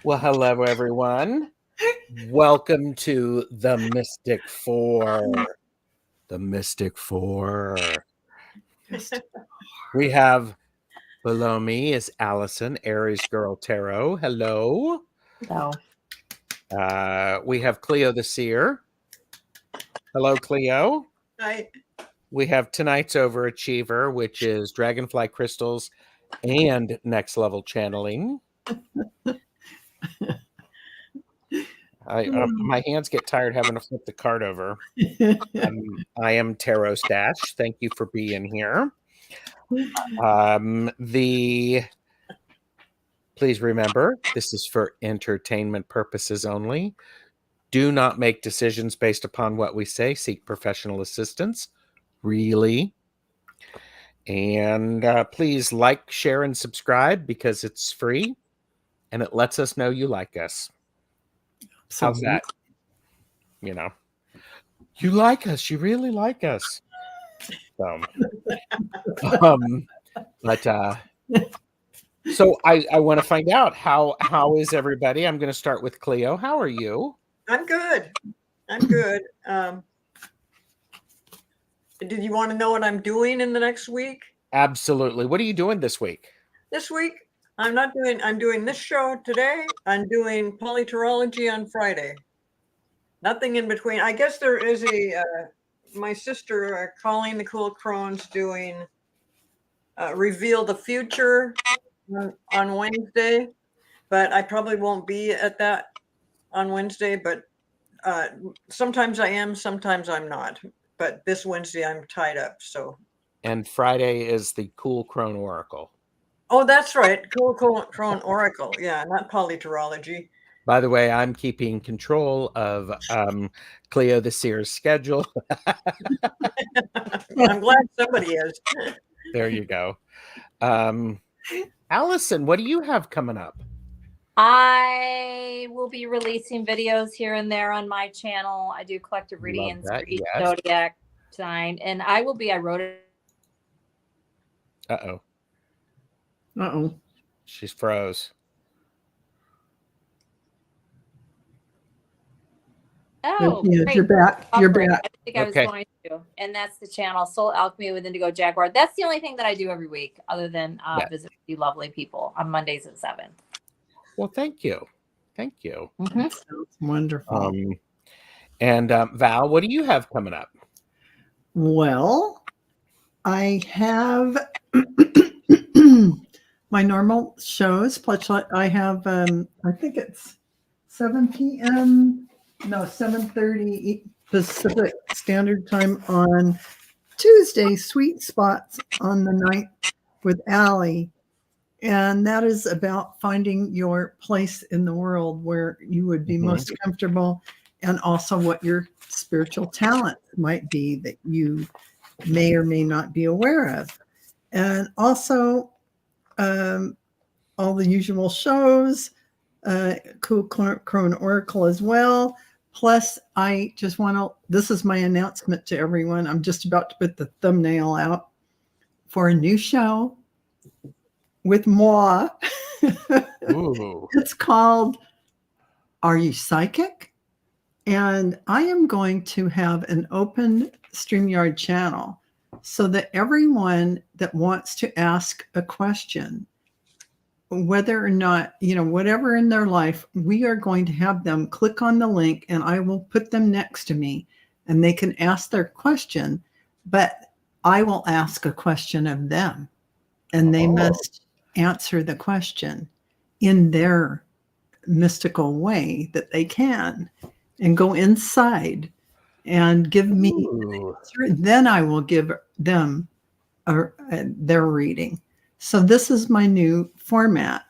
Well, hello, everyone. Welcome to the Mystic Four. The Mystic Four. We have below me is Allison, Aries Girl Tarot. Hello. No. We have Cleo the Seer. Hello, Cleo. Hi. We have tonight's overachiever, which is Dragonfly Crystals and Next Level Channeling. My hands get tired having to flip the card over. I am Tarot Stash. Thank you for being here. Please remember, this is for entertainment purposes only. Do not make decisions based upon what we say. Seek professional assistance. Really. And please like, share, and subscribe because it's free and it lets us know you like us. How's that? You know, you like us. You really like us. So I want to find out how is everybody. I'm going to start with Cleo. How are you? I'm good. Did you want to know what I'm doing in the next week? Absolutely. What are you doing this week? This week, I'm doing this show today. I'm doing polyterology on Friday. Nothing in between. I guess there is my sister, Colleen the Cool Crone's doing Reveal the Future on Wednesday, but I probably won't be at that on Wednesday, but sometimes I am, sometimes I'm not. But this Wednesday I'm tied up. So. And Friday is the Cool Crone Oracle. Oh, that's right. Cool Crone Oracle. Yeah, not polyterology. By the way, I'm keeping control of Cleo the Seer's schedule. I'm glad somebody is. There you go. Allison, what do you have coming up? I will be releasing videos here and there on my channel. I do collective readings for each zodiac sign, and I wrote it. Uh-oh. She's froze. Oh, yes, you're back. You're back. I think I was going to. And that's the channel, Soul Alchemy with Indigo Jaguar. That's the only thing that I do every week, other than visit you lovely people on Mondays at 7. Well, thank you. Thank you. Mm-hmm. That sounds wonderful. And Val, what do you have coming up? Well, I have my normal shows, plus I have, I think it's 7 p.m., no, 7:30 Pacific Standard Time on Tuesday, Sweet Spots on the 9th with Allie. And that is about finding your place in the world where you would be most comfortable, and also what your spiritual talent might be that you may or may not be aware of. And also all the usual shows, Cool Crone Oracle as well. Plus, I just want to, this is my announcement to everyone. I'm just about to put the thumbnail out for a new show with moi. It's called Are You Psychic? And I am going to have an open StreamYard channel so that everyone that wants to ask a question, whether or not, whatever in their life, we are going to have them click on the link and I will put them next to me and they can ask their question, but I will ask a question of them and they must answer the question in their mystical way that they can, and go inside and give me an answer. Then I will give them their reading. So this is my new format,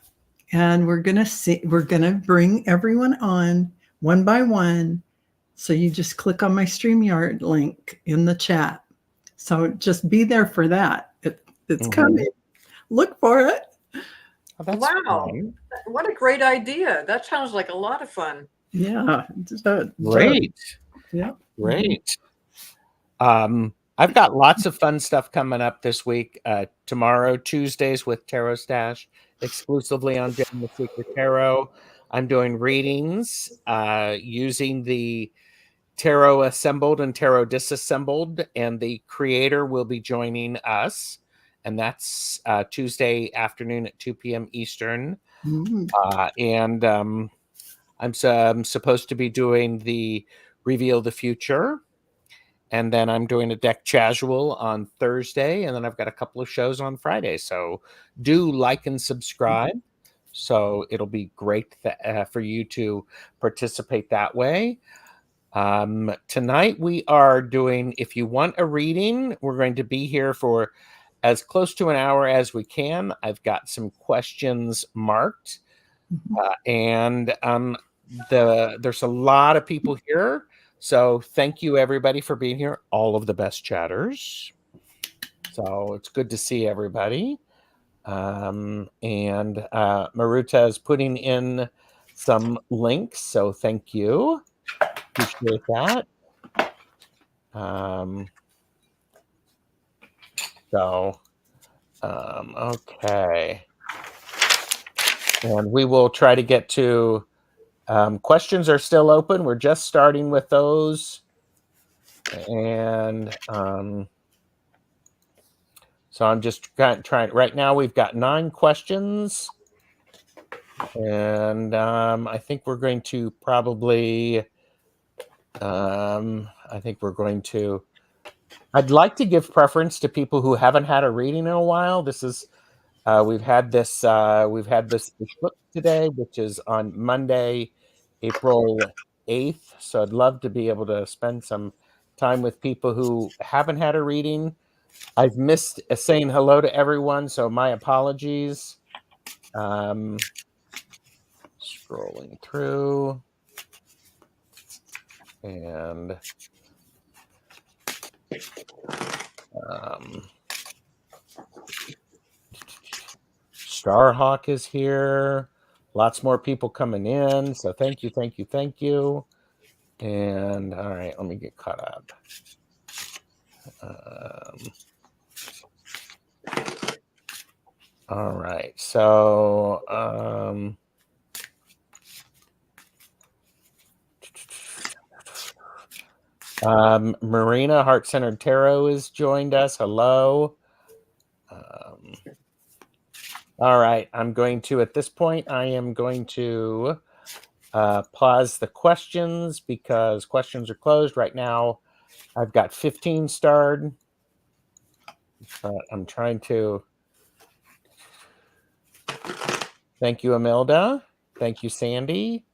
and we're going to bring everyone on one by one. So you just click on my StreamYard link in the chat. So just be there for that. It's coming. Look for it. Oh, wow. Fun. What a great idea. That sounds like a lot of fun. Yeah. Great. Yeah. Great. I've got lots of fun stuff coming up this week. Tomorrow, Tuesdays with Tarot Stash, exclusively on Genuine Secret Tarot. I'm doing readings using the Tarot Assembled and Tarot Disassembled, and the creator will be joining us, and that's Tuesday afternoon at 2 p.m. Eastern. And I'm supposed to be doing the Reveal the Future, and then I'm doing a deck casual on Thursday, and then I've got a couple of shows on Friday. So do like and subscribe. So it'll be great for you to participate that way. Tonight we are doing, if you want a reading, we're going to be here for as close to an hour as we can. I've got some questions marked, and there's a lot of people here. So thank you everybody for being here. All of the best chatters. So it's good to see everybody. And Maruta is putting in some links. So thank you. Appreciate that. Okay. And we will try to get to questions are still open. We're just starting with those. And so I'm just trying. Right now we've got 9 questions. And I think we're going to probably... I'd like to give preference to people who haven't had a reading in a while. This is we've had this book today, which is on Monday, April 8th. So I'd love to be able to spend some time with people who haven't had a reading. I've missed saying hello to everyone, so my apologies. Scrolling through. And Starhawk is here. Lots more people coming in. So thank you. And all right, let me get caught up. All right. So Marina Heart-Centered Tarot has joined us. Hello. All right. I'm going to, at this point, I am going to pause the questions because questions are closed right now. I've got 15 starred. But I'm trying to. Thank you, Imelda. Thank you, Sandy.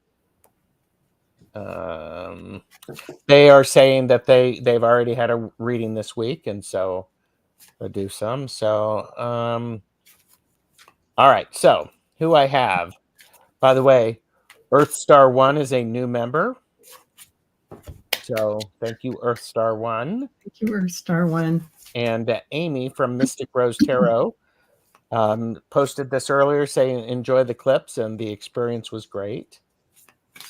They are saying that they've already had a reading this week, and so they'll do some. So, all right. So, who I have, by the way, Earth Star 1 is a new member. So, thank you, Earth Star 1. Thank you, Earth Star 1. And Amy from Mystic Rose Tarot posted this earlier saying, enjoy the clips, and the experience was great.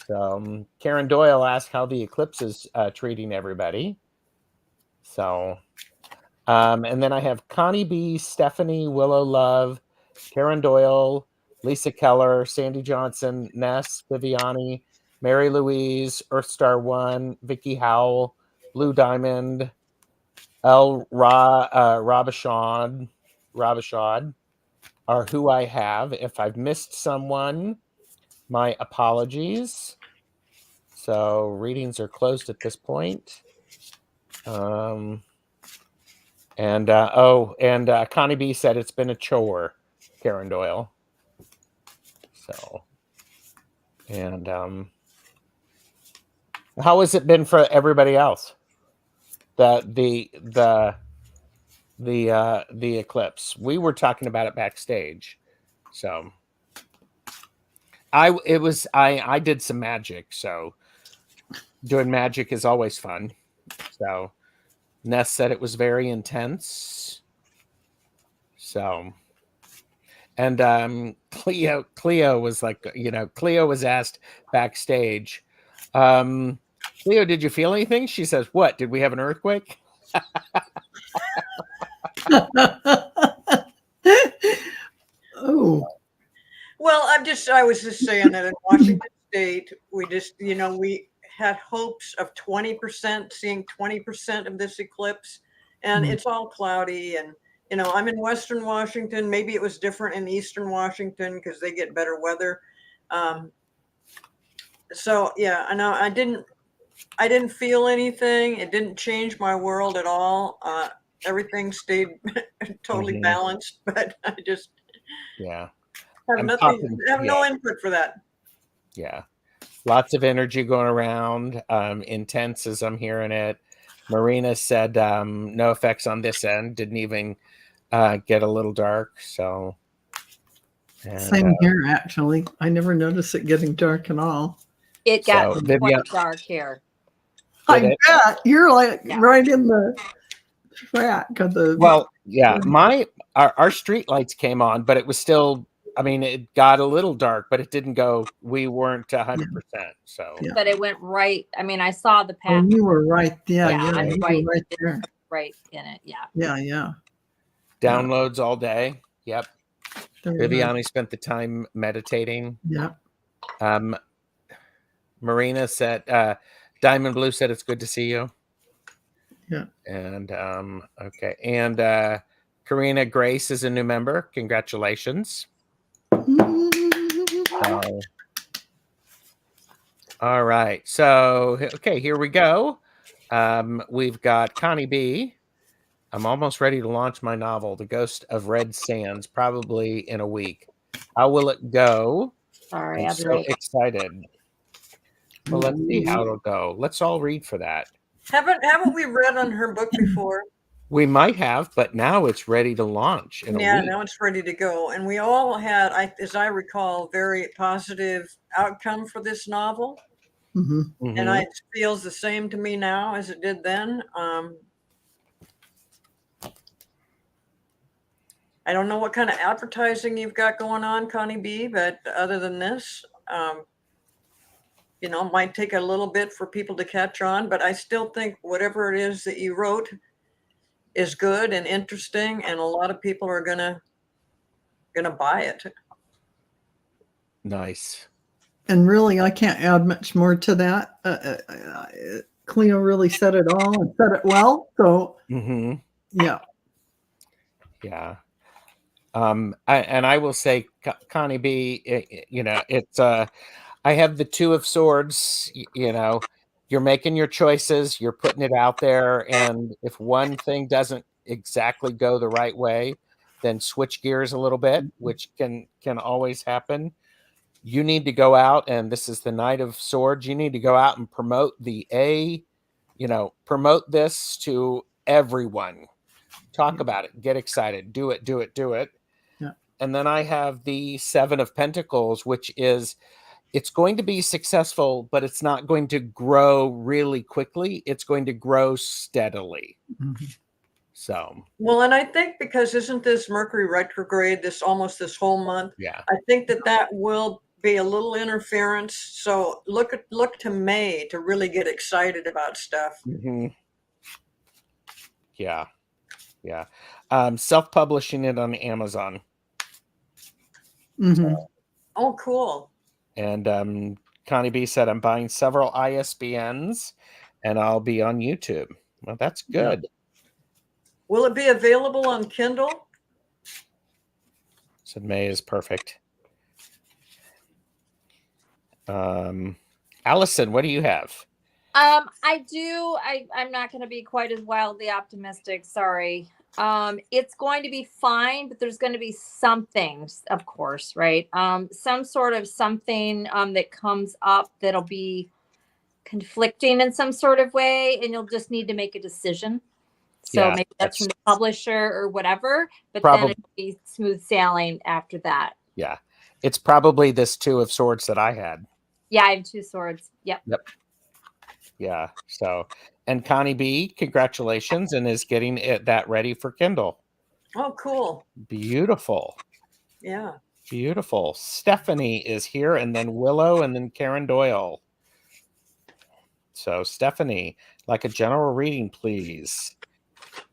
So Karen Doyle asked how the eclipse is treating everybody. So, and then I have Connie B, Stephanie, Willow Love, Karen Doyle, Lisa Keller, Sandy Johnson, Ness, Viviani, Mary Louise, Earthstar 1, Vicky Howell, Blue Diamond, Rabashad are who I have. If I've missed someone, my apologies. So readings are closed at this point. And Connie B said it's been a chore, Karen Doyle. So, and how has it been for everybody else? The eclipse. We were talking about it backstage. So I did some magic, so doing magic is always fun. So Ness said it was very intense. So, and Cleo was like, Cleo was asked backstage, Cleo, did you feel anything? She says, what, did we have an earthquake? Oh. Well, I I was just saying that in Washington State, we just, we had hopes of 20%, seeing 20% of this eclipse, and Mhm. it's all cloudy. And, I'm in Western Washington. Maybe it was different in Eastern Washington because they get better weather. So yeah, I know I didn't feel anything. It didn't change my world at all. Everything stayed totally Mhm. balanced, but I just Yeah. have I'm nothing, popping. have Yeah. no input for that. Yeah. Lots of energy going around. Intense as I'm hearing it. Marina said no effects on this end. Didn't even get a little dark. So, and Same here, actually. I never noticed it getting dark at all. It got so quite Vivian, dark here. did I it? bet you're like Yeah. right in the track of the. Well, yeah. Our street lights came on, but it was still. I mean, it got a little dark, but it didn't go. We weren't 100%. So Yeah. But it went right. I mean, I saw the Oh, path you were right. Yeah, Yeah, I'm you right. were right there. right in it. Yeah. Yeah. downloads all day. Yep. There you go. Viviani spent the time meditating. Yeah. Marina said, Diamond Blue said it's good to see you. Yeah. And okay. And Karina Grace is a new member. Congratulations. All right. So, okay, here we go. We've got Connie B. I'm almost ready to launch my novel, The Ghost of Red Sands, probably in a week. How will it go? Sorry, I'm I'll be so right. excited. Well, let's see how it'll go. Let's all read for that. Haven't we read on her book before? We might have, but now it's ready to launch in a Yeah, week. now it's ready to go. And we all had, as I recall, very positive outcome for this novel. Mhm. And it feels the same to me now as it did then. I don't know what kind of advertising you've got going on, Connie B, but other than this, it might take a little bit for people to catch on, but I still think whatever it is that you wrote is good and interesting, and a lot of people are gonna buy it. Nice. And really, I can't add much more to that. Cleo really said it all and said it well. So, yeah. Yeah. I will say, Connie B, it's I have the Two of Swords. You're making your choices, you're putting it out there, and if one thing doesn't exactly go the right way, then switch gears a little bit, which can always happen. You need to go out, and this is the Knight of Swords. You need to go out and promote promote this to everyone. Talk about it, get excited, do it. Yeah. And then I have the Seven of Pentacles, which is, it's going to be successful, but it's not going to grow really quickly. It's going to grow steadily. So, well, and I think because isn't this Mercury retrograde this whole month? yeah, I think that will be a little interference. So look to May to really get excited about stuff. Yeah. Self-publishing it on Amazon. Oh, cool. And Connie B said, I'm buying several ISBNs and I'll be on YouTube. Well, that's good. Will it be available on Kindle? Said May is perfect. Allison, what do you have? I do. I'm not going to be quite as wildly optimistic. Sorry. It's going to be fine, but there's going to be something, of course, right? Some sort of something that comes up that'll be conflicting in some sort of way, and you'll just need to make a decision. So maybe that's from the publisher or whatever, but then it'll be smooth sailing after that. Yeah. It's probably this Two of Swords that I had. Yeah, I have Two Swords. Yep. Yeah. So, and Connie B, congratulations, and is getting that ready for Kindle. Oh, cool. Beautiful. Yeah. Beautiful. Stephanie is here, and then Willow, and then Karen Doyle. So, Stephanie, like a general reading, please.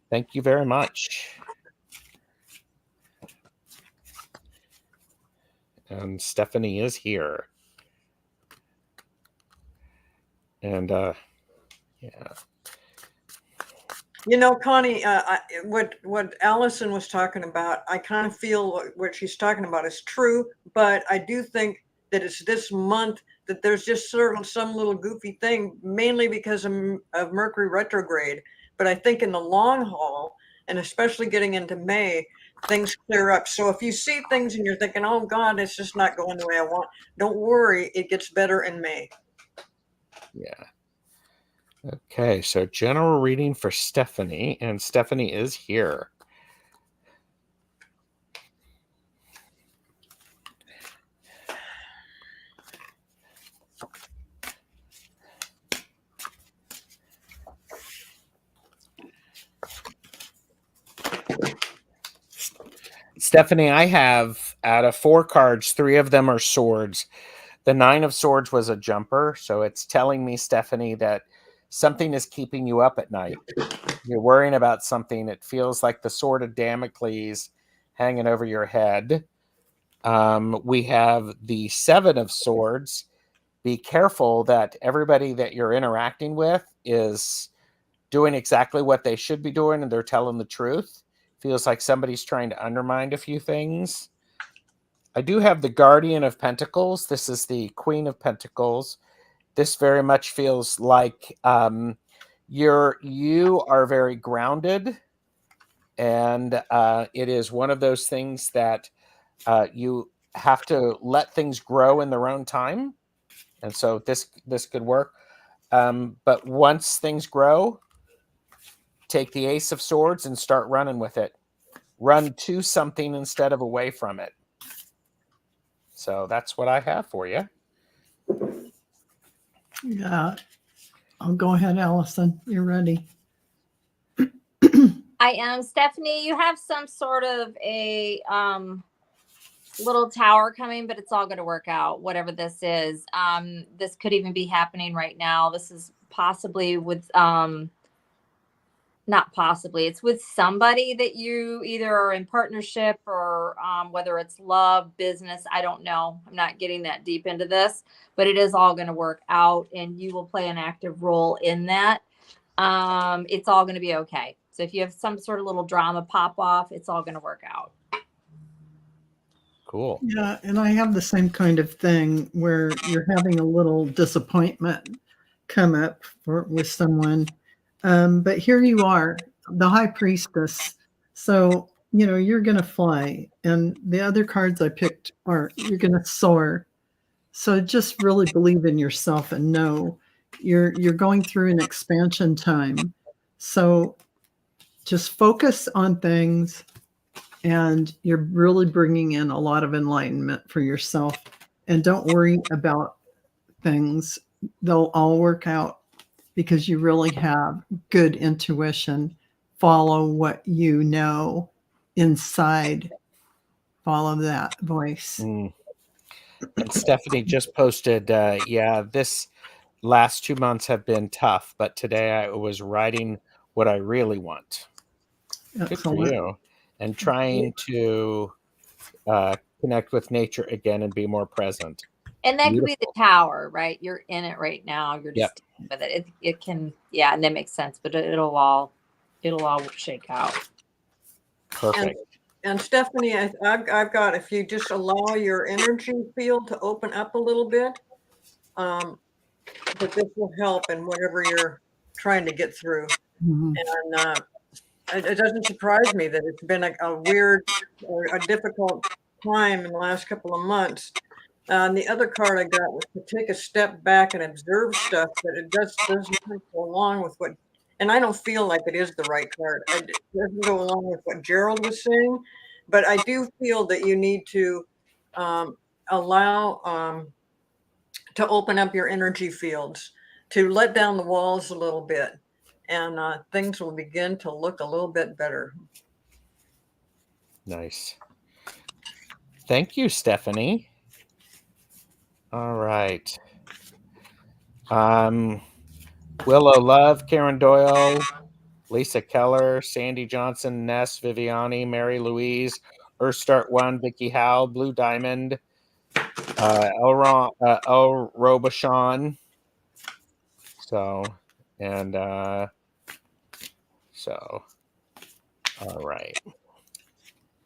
Thank you very much. And Stephanie is here. And yeah. You know, Connie, what Allison was talking about, I kind of feel what she's talking about is true, but I do think that it's this month that there's just sort of some little goofy thing, mainly because of Mercury retrograde. But I think in the long haul, and especially getting into May, things clear up. So if you see things and you're thinking, oh God, it's just not going the way I want, don't worry, it gets better in May. Yeah. Okay, so general reading for Stephanie, and Stephanie is here. Stephanie, I have out of 4 cards, 3 of them are swords. The 9 of swords was a jumper, so it's telling me, Stephanie, that something is keeping you up at night. You're worrying about something. It feels like the sword of Damocles hanging over your head. We have the 7 of swords. Be careful that everybody that you're interacting with is doing exactly what they should be doing and they're telling the truth. Feels like somebody's trying to undermine a few things. I do have the Guardian of Pentacles. This is the Queen of Pentacles. This very much feels like you are very grounded, and it is one of those things that you have to let things grow in their own time, and so this could work. But once things grow, take the Ace of Swords and start running with it. Run to something instead of away from it. So that's what I have for you. Yeah. I'll go ahead, Allison. You're ready. I am. Stephanie, you have some sort of a little tower coming, but it's all going to work out, whatever this is. This could even be happening right now. This is possibly with not possibly, it's with somebody that you either are in partnership or whether it's love, business, I don't know. I'm not getting that deep into this, but it is all going to work out and you will play an active role in that. It's all going to be okay. So if you have some sort of little drama pop off, it's all going to work out. Cool. Yeah, and I have the same kind of thing where you're having a little disappointment come up with someone. But here you are, the High Priestess. So, you're going to fly. And the other cards I picked are you're going to soar. So just really believe in yourself and know you're going through an expansion time. So just focus on things and you're really bringing in a lot of enlightenment for yourself. And don't worry about things. They'll all work out because you really have good intuition. Follow what you know inside. Follow that voice. And Stephanie just posted, this last 2 months have been tough, but today I was writing what I really want. Good for you. And trying to connect with nature again and be more present. And that could be the tower, right? You're in it right now. You're just with it. It can, and that makes sense. But it'll all shake out. Perfect. And Stephanie, I've got, if you just allow your energy field to open up a little bit, that this will help in whatever you're trying to get through. Mm-hmm. And it doesn't surprise me that it's been a weird or a difficult time in the last couple of months. And the other card I got was to take a step back and observe stuff, but it doesn't go along with what, and I don't feel like it is the right card. It doesn't go along with what Gerald was saying, but I do feel that you need to allow to open up your energy fields, to let down the walls a little bit, and things will begin to look a little bit better. Nice. Thank you, Stephanie. All right. Willow Love, Karen Doyle, Lisa Keller, Sandy Johnson, Ness, Viviani, Mary Louise, Earthstart One, Vicky Howe, Blue Diamond, El Robichon. So, and so, all right.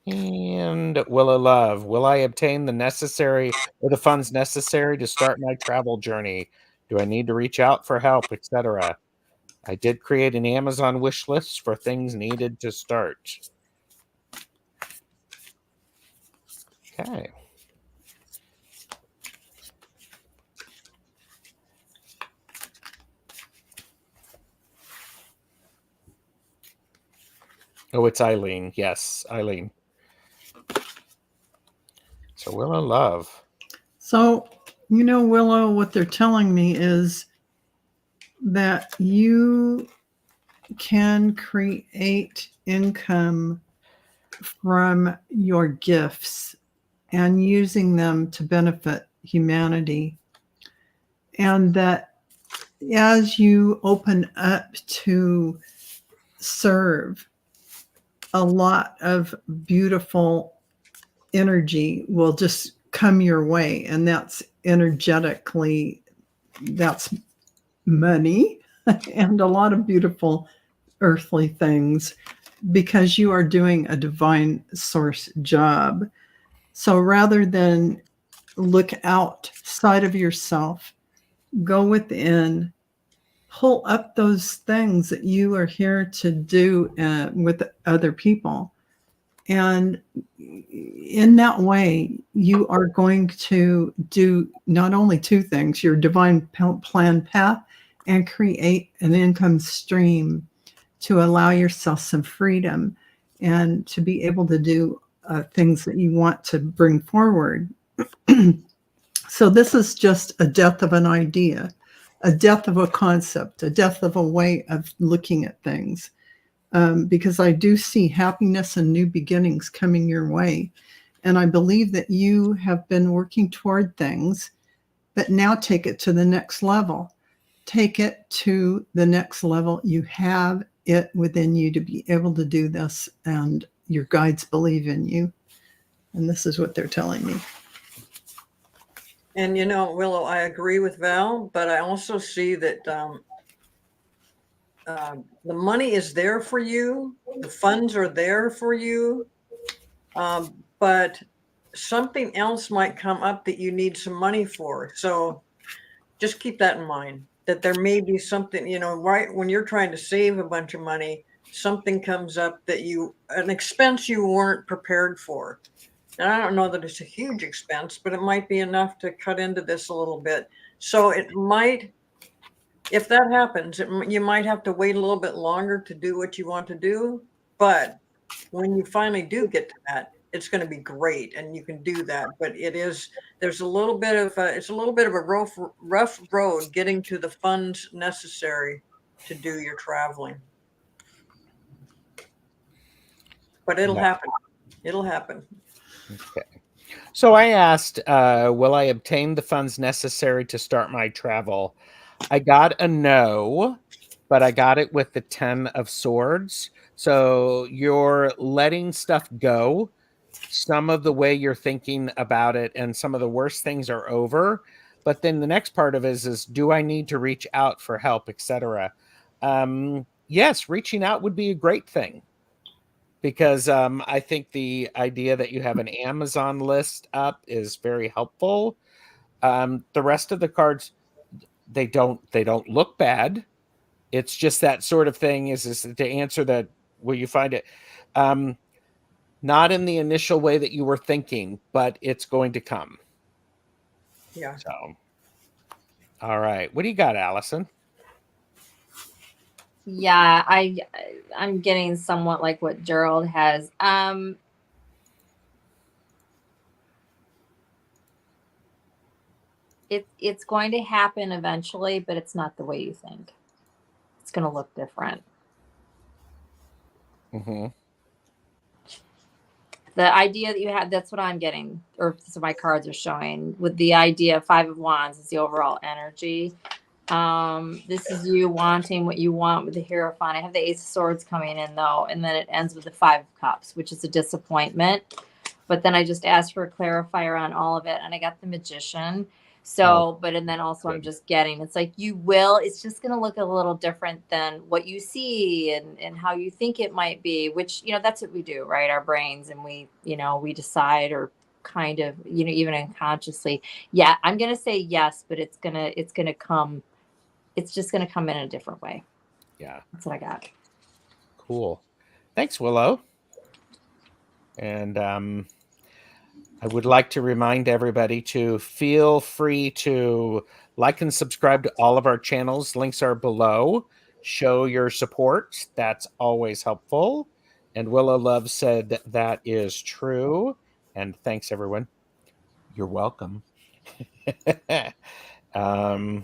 And Willa Love, will I obtain the necessary or the funds necessary to start my travel journey? Do I need to reach out for help, etc.? I did create an Amazon wish list for things needed to start. Okay. Oh, it's Eileen. Yes, Eileen. So Willow Love. So, Willow, what they're telling me is that you can create income from your gifts and using them to benefit humanity. And that as you open up to serve, a lot of beautiful energy will just come your way. And that's energetically, that's money and a lot of beautiful earthly things because you are doing a divine source job. So rather than look outside of yourself, go within, pull up those things that you are here to do with other people. And in that way, you are going to do not only two things, your divine plan path, and create an income stream to allow yourself some freedom and to be able to do things that you want to bring forward. So this is just a death of an idea, a death of a concept, a death of a way of looking at things. Because I do see happiness and new beginnings coming your way. And I believe that you have been working toward things, but now take it to the next level. Take it to the next level. You have it within you to be able to do this, and your guides believe in you. And this is what they're telling me. And Willow, I agree with Val, but I also see that the money is there for you, the funds are there for you, but something else might come up that you need some money for. So just keep that in mind, that there may be something, right when you're trying to save a bunch of money, something comes up that an expense you weren't prepared for. And I don't know that it's a huge expense, but it might be enough to cut into this a little bit. So it might, if that happens, you might have to wait a little bit longer to do what you want to do. But when you finally do get to that, it's going to be great, and you can do that. But there's a little bit of it's a little bit of a rough road getting to the funds necessary to do your traveling. But it'll happen. It'll happen. Okay. So I asked, will I obtain the funds necessary to start my travel? I got a no, but I got it with the 10 of Swords. So you're letting stuff go. Some of the way you're thinking about it and some of the worst things are over. But then the next part of it is do I need to reach out for help, etc.? Yes, reaching out would be a great thing. Because I think the idea that you have an Amazon list up is very helpful. The rest of the cards, they don't look bad. It's just that sort of thing is to answer that where you find it. Not in the initial way that you were thinking, but it's going to come. Yeah. So, all right. What do you got, Allison? Yeah, I'm getting somewhat like what Gerald has. It's going to happen eventually, but it's not the way you think. It's going to look different. Mm-hmm. The idea that you had, that's what I'm getting, or so my cards are showing, with the idea of 5 of Wands is the overall energy. This is you wanting what you want with the Hierophant. I have the Ace of Swords coming in though, and then it ends with the 5 of Cups, which is a disappointment. but then I just asked for a clarifier on all of it, and I got the magician. So, but and then also I'm just getting, it's like it's just going to look a little different than what you see and how you think it might be, which, that's what we do, right? Our brains, and we decide, or kind of, even unconsciously. Yeah, I'm going to say yes, but it's just going to come in a different way. Yeah. That's what I got. Cool. Thanks, Willow. And I would like to remind everybody to feel free to like and subscribe to all of our channels. Links are below. Show your support. That's always helpful. And Willow Love said that is true. And thanks, everyone. You're welcome. All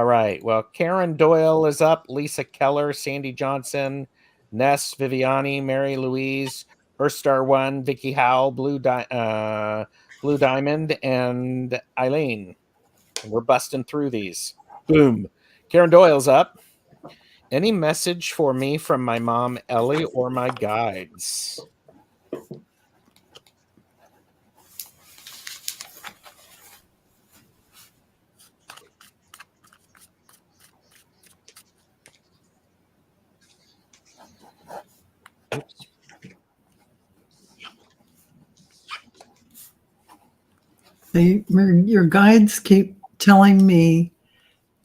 right. Well, Karen Doyle is up. Lisa Keller, Sandy Johnson, Ness Viviani, Mary Louise, Earth Star One, Vicky Howell, Blue Diamond, and Eileen. And we're busting through these. Boom. Karen Doyle's up. Any message for me from my mom, Ellie, or my guides? Oops. Your guides keep telling me,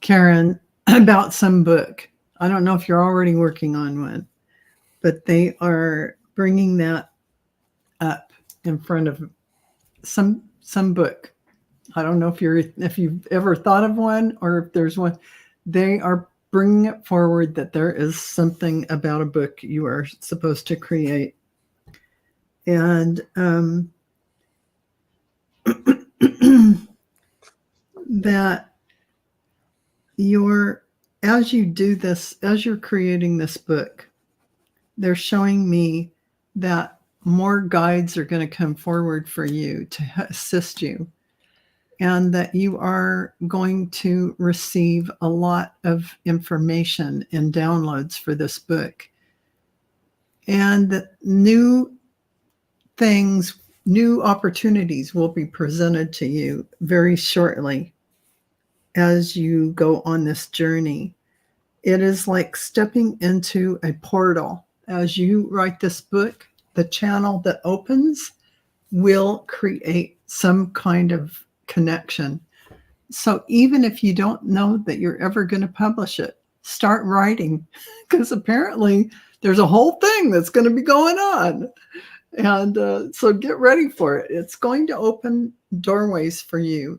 Karen, about some book. I don't know if you're already working on one, but they are bringing that up in front of some book. I don't know if you've ever thought of one, or if there's one. They are bringing it forward that there is something about a book you are supposed to create. And that as you do this, as you're creating this book, they're showing me that more guides are going to come forward for you to assist you, and that you are going to receive a lot of information and downloads for this book, and that new things, new opportunities will be presented to you very shortly as you go on this journey. It is like stepping into a portal. As you write this book, the channel that opens will create some kind of connection. So even if you don't know that you're ever going to publish it, start writing, because apparently there's a whole thing that's going to be going on. And so get ready for it. It's going to open doorways for you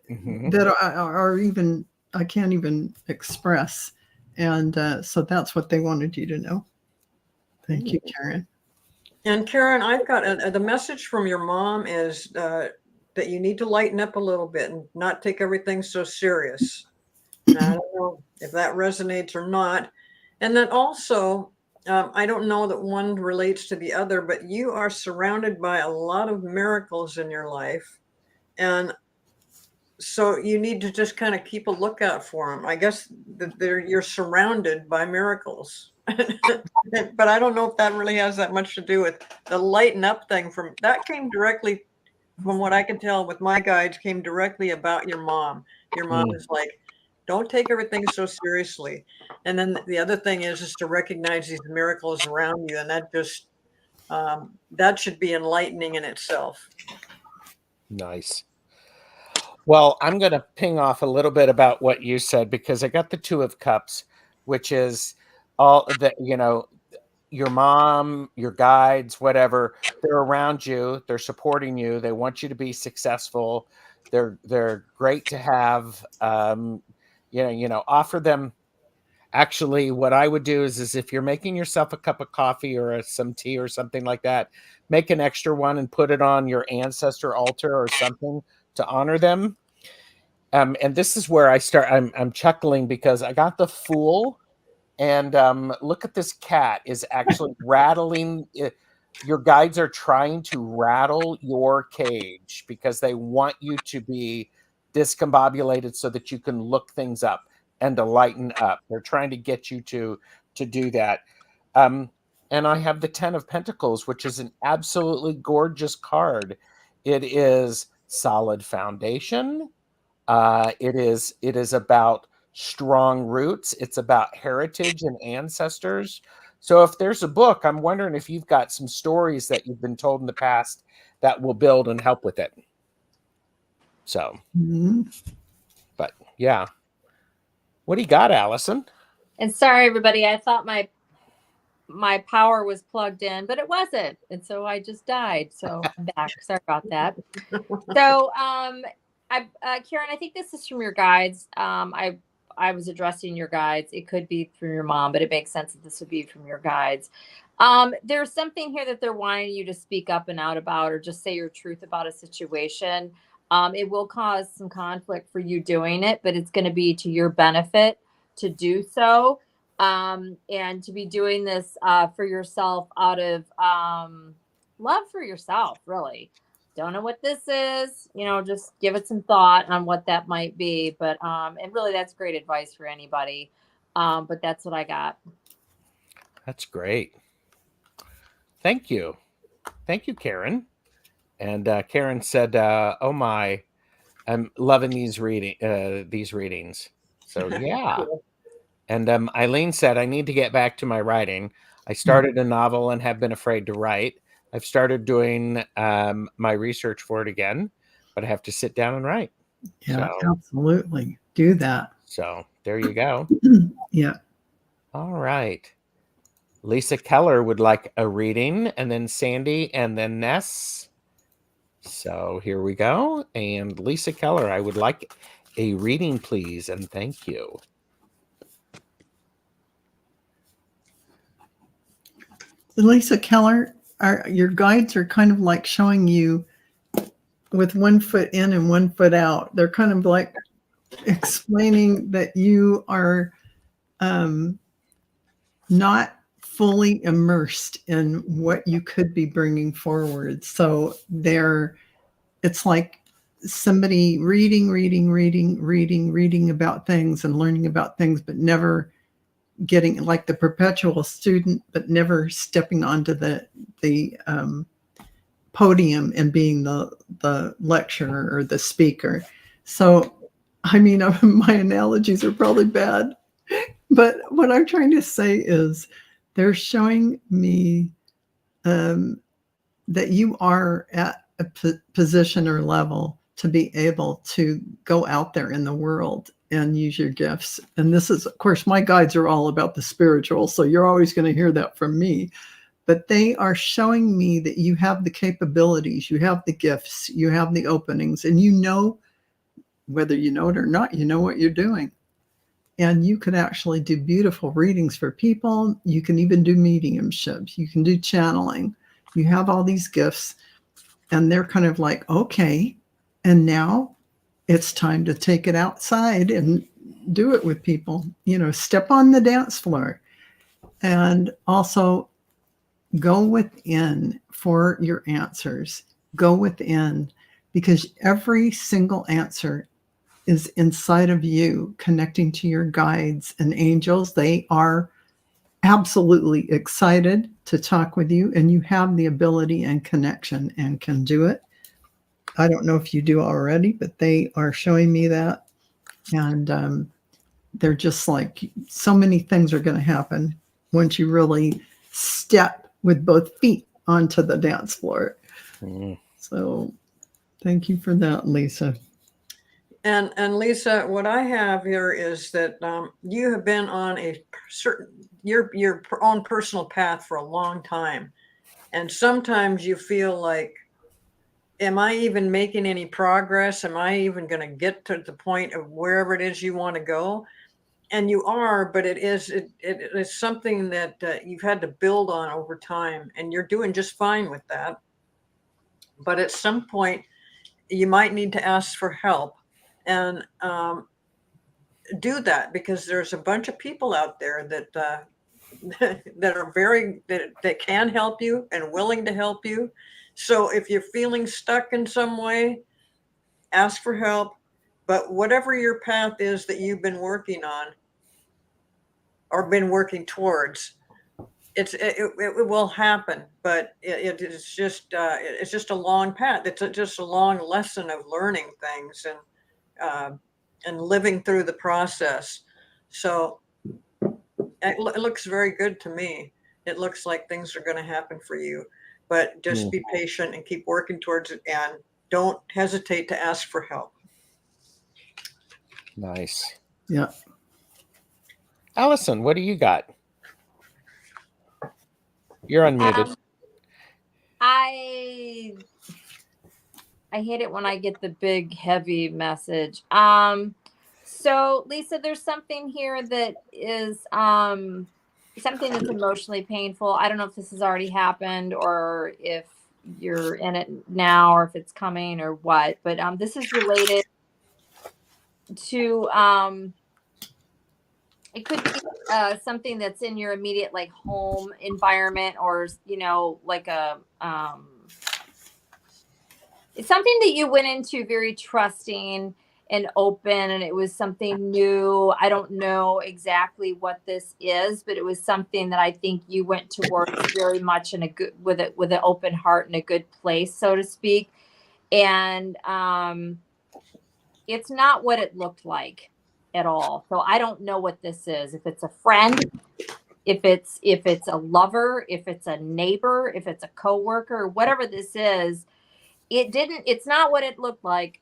that are even, I can't even express. And so that's what they wanted you to know. Thank you, Karen. And Karen, I've got the message from your mom is that you need to lighten up a little bit and not take everything so serious. And I don't know if that resonates or not. And then also, I don't know that one relates to the other, but you are surrounded by a lot of miracles in your life. And so you need to just kind of keep a lookout for them. I guess you're surrounded by miracles. But I don't know if that really has that much to do with the lighten up thing. That came directly, from what I can tell with my guides, came directly about your mom. Your mom is like, don't take everything so seriously. And then the other thing is to recognize these miracles around you. And that just, that should be enlightening in itself. Nice. Well, I'm going to ping off a little bit about what you said, because I got the Two of Cups, which is all that, your mom, your guides, whatever, they're around you, they're supporting you, they want you to be successful. They're great to have. Offer them. Actually, what I would do is if you're making yourself a cup of coffee or some tea or something like that, make an extra one and put it on your ancestor altar or something to honor them. And this is where I start. I'm chuckling because I got the Fool, and look at this cat is actually rattling. Your guides are trying to rattle your cage because they want you to be discombobulated so that you can look things up and to lighten up. They're trying to get you to do that. and I have the 10 of Pentacles, which is an absolutely gorgeous card. It is solid foundation. It is about strong roots. It's about heritage and ancestors. So if there's a book, I'm wondering if you've got some stories that you've been told in the past that will build and help with it. So, but yeah. What do you got, Allison? And sorry, everybody, I thought my power was plugged in, but it wasn't. And so I just died. So I'm back. Sorry about that. So, Karen, I think this is from your guides. I was addressing your guides. It could be from your mom, but it makes sense that this would be from your guides. There's something here that they're wanting you to speak up and out about, or just say your truth about a situation. It will cause some conflict for you doing it, but it's going to be to your benefit to do so. And to be doing this for yourself out of love for yourself, really. Don't know what this is, just give it some thought on what that might be. But and really, that's great advice for anybody. But that's what I got. That's great. Thank you. Thank you, Karen. And Karen said, "Oh my, I'm loving these readings." So yeah. And Eileen said, "I need to get back to my writing. I started a novel and have been afraid to write. I've started doing my research for it again, but I have to sit down and write." Yeah, absolutely. Do that. So there you go. Yeah. All right. Lisa Keller would like a reading, and then Sandy, and then Ness. So here we go. And Lisa Keller, I would like a reading, please, and thank you. Lisa Keller, your guides are kind of like showing you with one foot in and one foot out. They're kind of like explaining that you are not fully immersed in what you could be bringing forward. So it's like somebody reading about things and learning about things, but never getting, like the perpetual student, but never stepping onto the podium and being the lecturer or the speaker. So, I mean, my analogies are probably bad, but what I'm trying to say is they're showing me that you are at a position or level to be able to go out there in the world and use your gifts. And this is, of course, my guides are all about the spiritual, so you're always going to hear that from me. But they are showing me that you have the capabilities, you have the gifts, you have the openings, and whether you know it or not, you know what you're doing. And you can actually do beautiful readings for people. You can even do mediumship. You can do channeling. You have all these gifts, and they're kind of like, okay, and now it's time to take it outside and do it with people, step on the dance floor. And also go within for your answers. Go within, because every single answer is inside of you, connecting to your guides and angels. They are absolutely excited to talk with you, and you have the ability and connection and can do it. I don't know if you do already, but they are showing me that. And they're just like, so many things are going to happen once you really step with both feet onto the dance floor. So thank you for that, Lisa. And Lisa, what I have here is that you have been on a certain your own personal path for a long time, and sometimes you feel like, am I even making any progress? Am I even going to get to the point of wherever it is you want to go? And you are, but it is something that you've had to build on over time, and you're doing just fine with that. But at some point, you might need to ask for help and do that, because there's a bunch of people out there that that are that can help you and willing to help you. So if you're feeling stuck in some way, ask for help. But whatever your path is that you've been working on or been working towards, it will happen, but it's just a long path. It's just a long lesson of learning things and living through the process. So it looks very good to me. It looks like things are going to happen for you, but just be patient and keep working towards it, and don't hesitate to ask for help. Nice. Yeah. Allison, what do you got? You're unmuted. I hate it when I get the big heavy message. So Lisa, there's something here that is something that's emotionally painful. I don't know if this has already happened or if you're in it now or if it's coming or what, but this is related to it could be something that's in your immediate like home environment, or like a it's something that you went into very trusting and open, and it was something new. I don't know exactly what this is, but it was something that I think you went towards very much in a good with an open heart and a good place, so to speak. And it's not what it looked like at all. So I don't know what this is. If it's a friend, if it's a lover, if it's a neighbor, if it's a coworker, whatever this is, it's not what it looked like.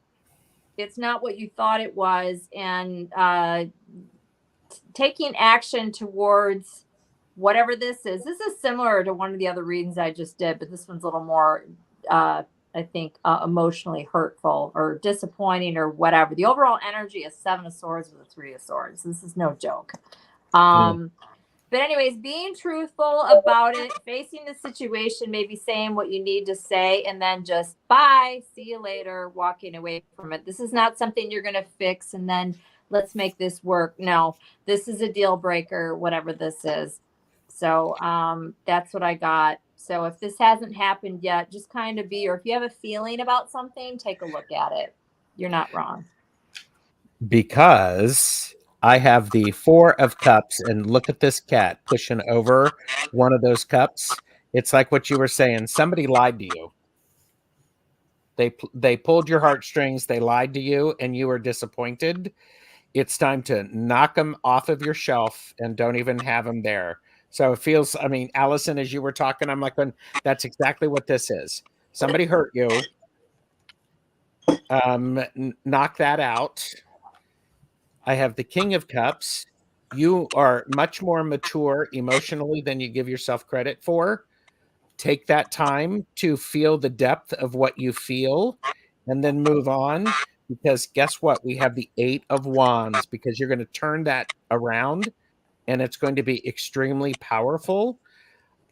It's not what you thought it was. And taking action towards whatever this is similar to one of the other readings I just did, but this one's a little more, I think, emotionally hurtful or disappointing or whatever. The overall energy is 7 of Swords with a 3 of Swords. This is no joke. But anyways, being truthful about it, facing the situation, maybe saying what you need to say, and then just bye, see you later, walking away from it. This is not something you're going to fix and then let's make this work. No, this is a deal breaker, whatever this is. So that's what I got. So if this hasn't happened yet, just kind of or if you have a feeling about something, take a look at it. You're not wrong. Because I have the 4 of Cups, and look at this cat pushing over one of those cups. It's like what you were saying. Somebody lied to you. They pulled your heartstrings. They lied to you, and you were disappointed. It's time to knock them off of your shelf and don't even have them there. So it feels, I mean, Allison, as you were talking, I'm like, that's exactly what this is. Somebody hurt you. Knock that out. I have the King of Cups. You are much more mature emotionally than you give yourself credit for. Take that time to feel the depth of what you feel and then move on, because guess what? We have the 8 of Wands, because you're going to turn that around and it's going to be extremely powerful.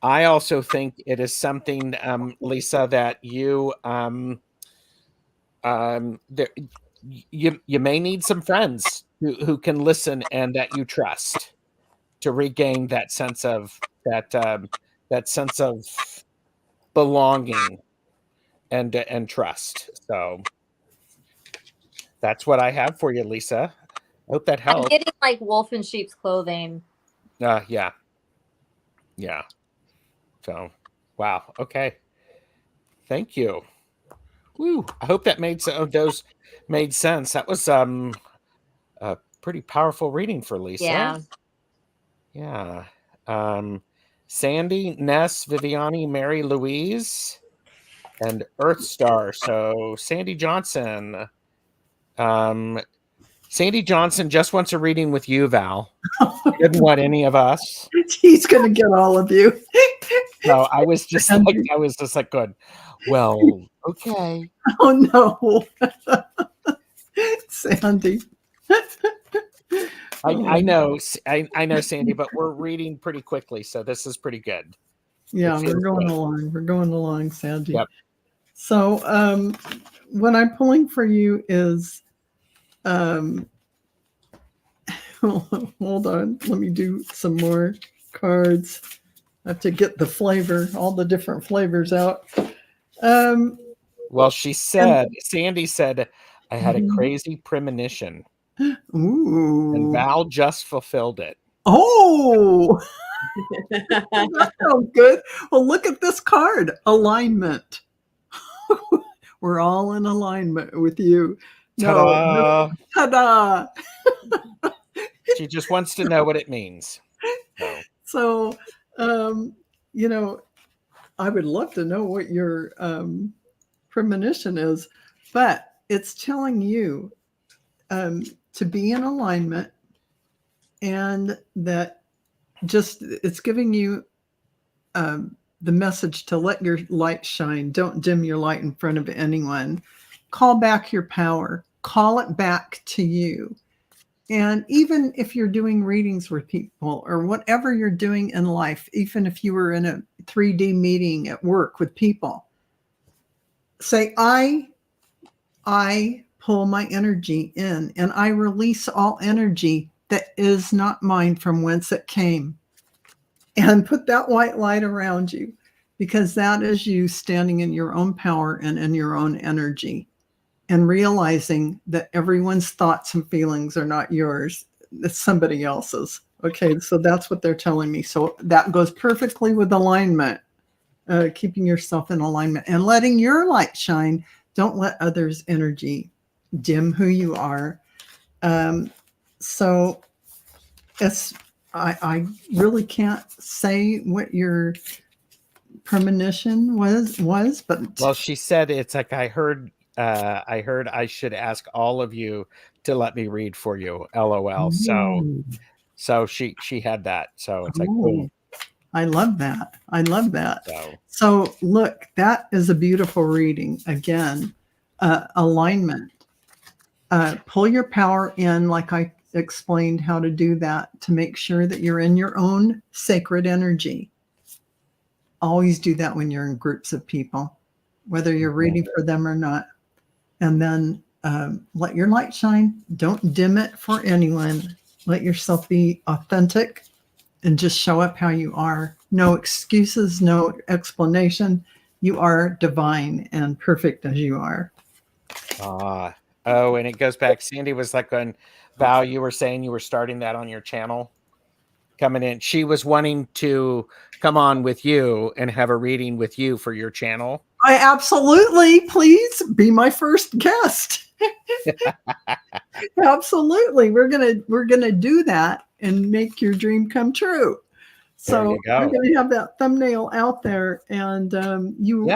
I also think it is something, Lisa, that you you may need some friends who can listen and that you trust to regain that sense of that sense of belonging and trust. So that's what I have for you, Lisa. I hope that helps. I'm getting like wolf in sheep's clothing. Yeah. So, wow. Okay. Thank you. Woo. I hope that made some of those made sense. That was a pretty powerful reading for Lisa. Yeah. Sandy, Ness, Viviani, Mary Louise, and Earthstar. So Sandy Johnson. Sandy Johnson just wants a reading with you, Val. Didn't want any of us. He's going to get all of you. No, I was just like, good. Well, okay. Oh no, Sandy. I know, Sandy, but we're reading pretty quickly, so this is pretty good. Yeah, we're going along. We're going along, Sandy. Yep. So, what I'm pulling for you is, hold on, let me do some more cards. I have to get the flavor, all the different flavors out. Well, Sandy said, I had a crazy premonition. Ooh. And Val just fulfilled it. Oh, that sounds good. Well, look at this card, alignment. We're all in alignment with you. Ta-da! Ta-da! She just wants to know what it means. So, So, you know, I would love to know what your premonition is, but it's telling you to be in alignment, and that just it's giving you the message to let your light shine. Don't dim your light in front of anyone. Call back your power. Call it back to you. And even if you're doing readings with people or whatever you're doing in life, even if you were in a 3D meeting at work with people, say, I pull my energy in and I release all energy that is not mine from whence it came. And put that white light around you, because that is you standing in your own power and in your own energy, and realizing that everyone's thoughts and feelings are not yours. It's somebody else's. Okay, so that's what they're telling me. So that goes perfectly with alignment, keeping yourself in alignment and letting your light shine. Don't let others' energy dim who you are. So it's, I really can't say what your premonition was, but well, she said it's like I heard I should ask all of you to let me read for you. LOL. So she had that. So it's like, boom. I love that. I love that. So So look, that is a beautiful reading. Again, alignment. Pull your power in, like I explained how to do that, to make sure that you're in your own sacred energy. Always do that when you're in groups of people, whether you're reading for them or not. And then let your light shine. Don't dim it for anyone. Let yourself be authentic and just show up how you are. No excuses, no explanation. You are divine and perfect as you are. Oh, and it goes back. Sandy was like, when Val, you were saying you were starting that on your channel, coming in. She was wanting to come on with you and have a reading with you for your channel. I absolutely, please be my first guest. Absolutely. We're gonna do that and make your dream come true. So I'm going to have that thumbnail out there, and you're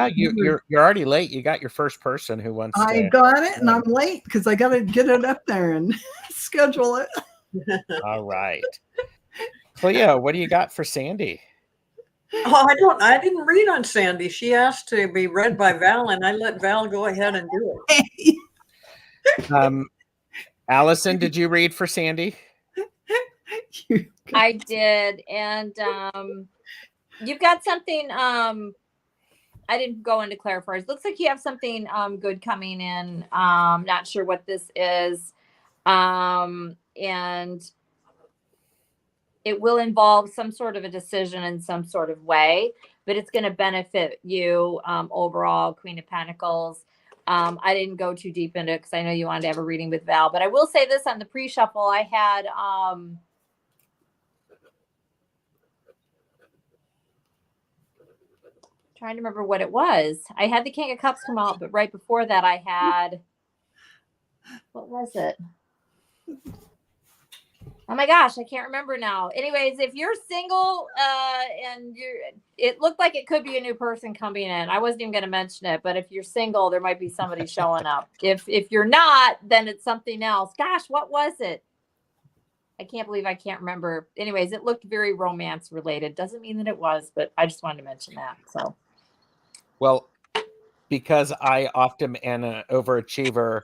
already late. You got your first person who wants. I got it, and I'm late because I got to get it up there and schedule it. All right, Cleo, what do you got for Sandy? Oh, I didn't read on Sandy. She asked to be read by Val, and I let Val go ahead and do it. Allison, did you read for Sandy? I did, and you've got something. I didn't go into clarifiers. Looks like you have something good coming in. Not sure what this is, and it will involve some sort of a decision in some sort of way, but it's going to benefit you overall. Queen of Pentacles. I didn't go too deep into it because I know you wanted to have a reading with Val, but I will say this: on the pre-shuffle, I had. Trying to remember what it was. I had the King of Cups come out, but right before that I had, what was it? Oh my gosh, I can't remember now. Anyways, if you're single and it looked like it could be a new person coming in. I wasn't even going to mention it, but if you're single, there might be somebody showing up. If you're not, then it's something else. Gosh, what was it? I can't believe I can't remember. Anyways, it looked very romance related. Doesn't mean that it was, but I just wanted to mention that. So. Well, because I often am an overachiever,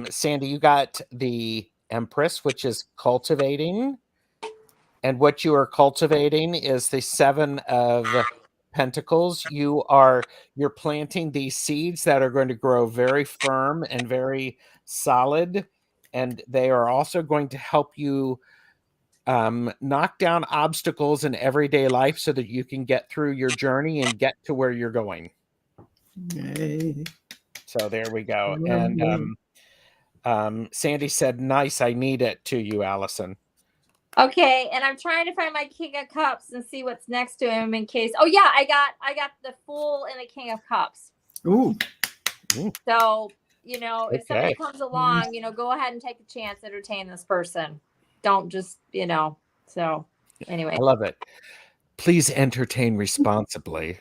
Sandy, you got the Empress, which is cultivating. And what you are cultivating is the Seven of Pentacles. You're planting these seeds that are going to grow very firm and very solid. And they are also going to help you knock down obstacles in everyday life so that you can get through your journey and get to where you're going. Yay. So there we go. And Sandy said, nice, I need it, to you, Allison. Okay, and I'm trying to find my King of Cups and see what's next to him in case. Oh yeah, I got the Fool and the King of Cups. Ooh, So, if somebody Okay. comes along, go ahead and take a chance, entertain this person. Don't just, so anyway. I love it. Please entertain responsibly.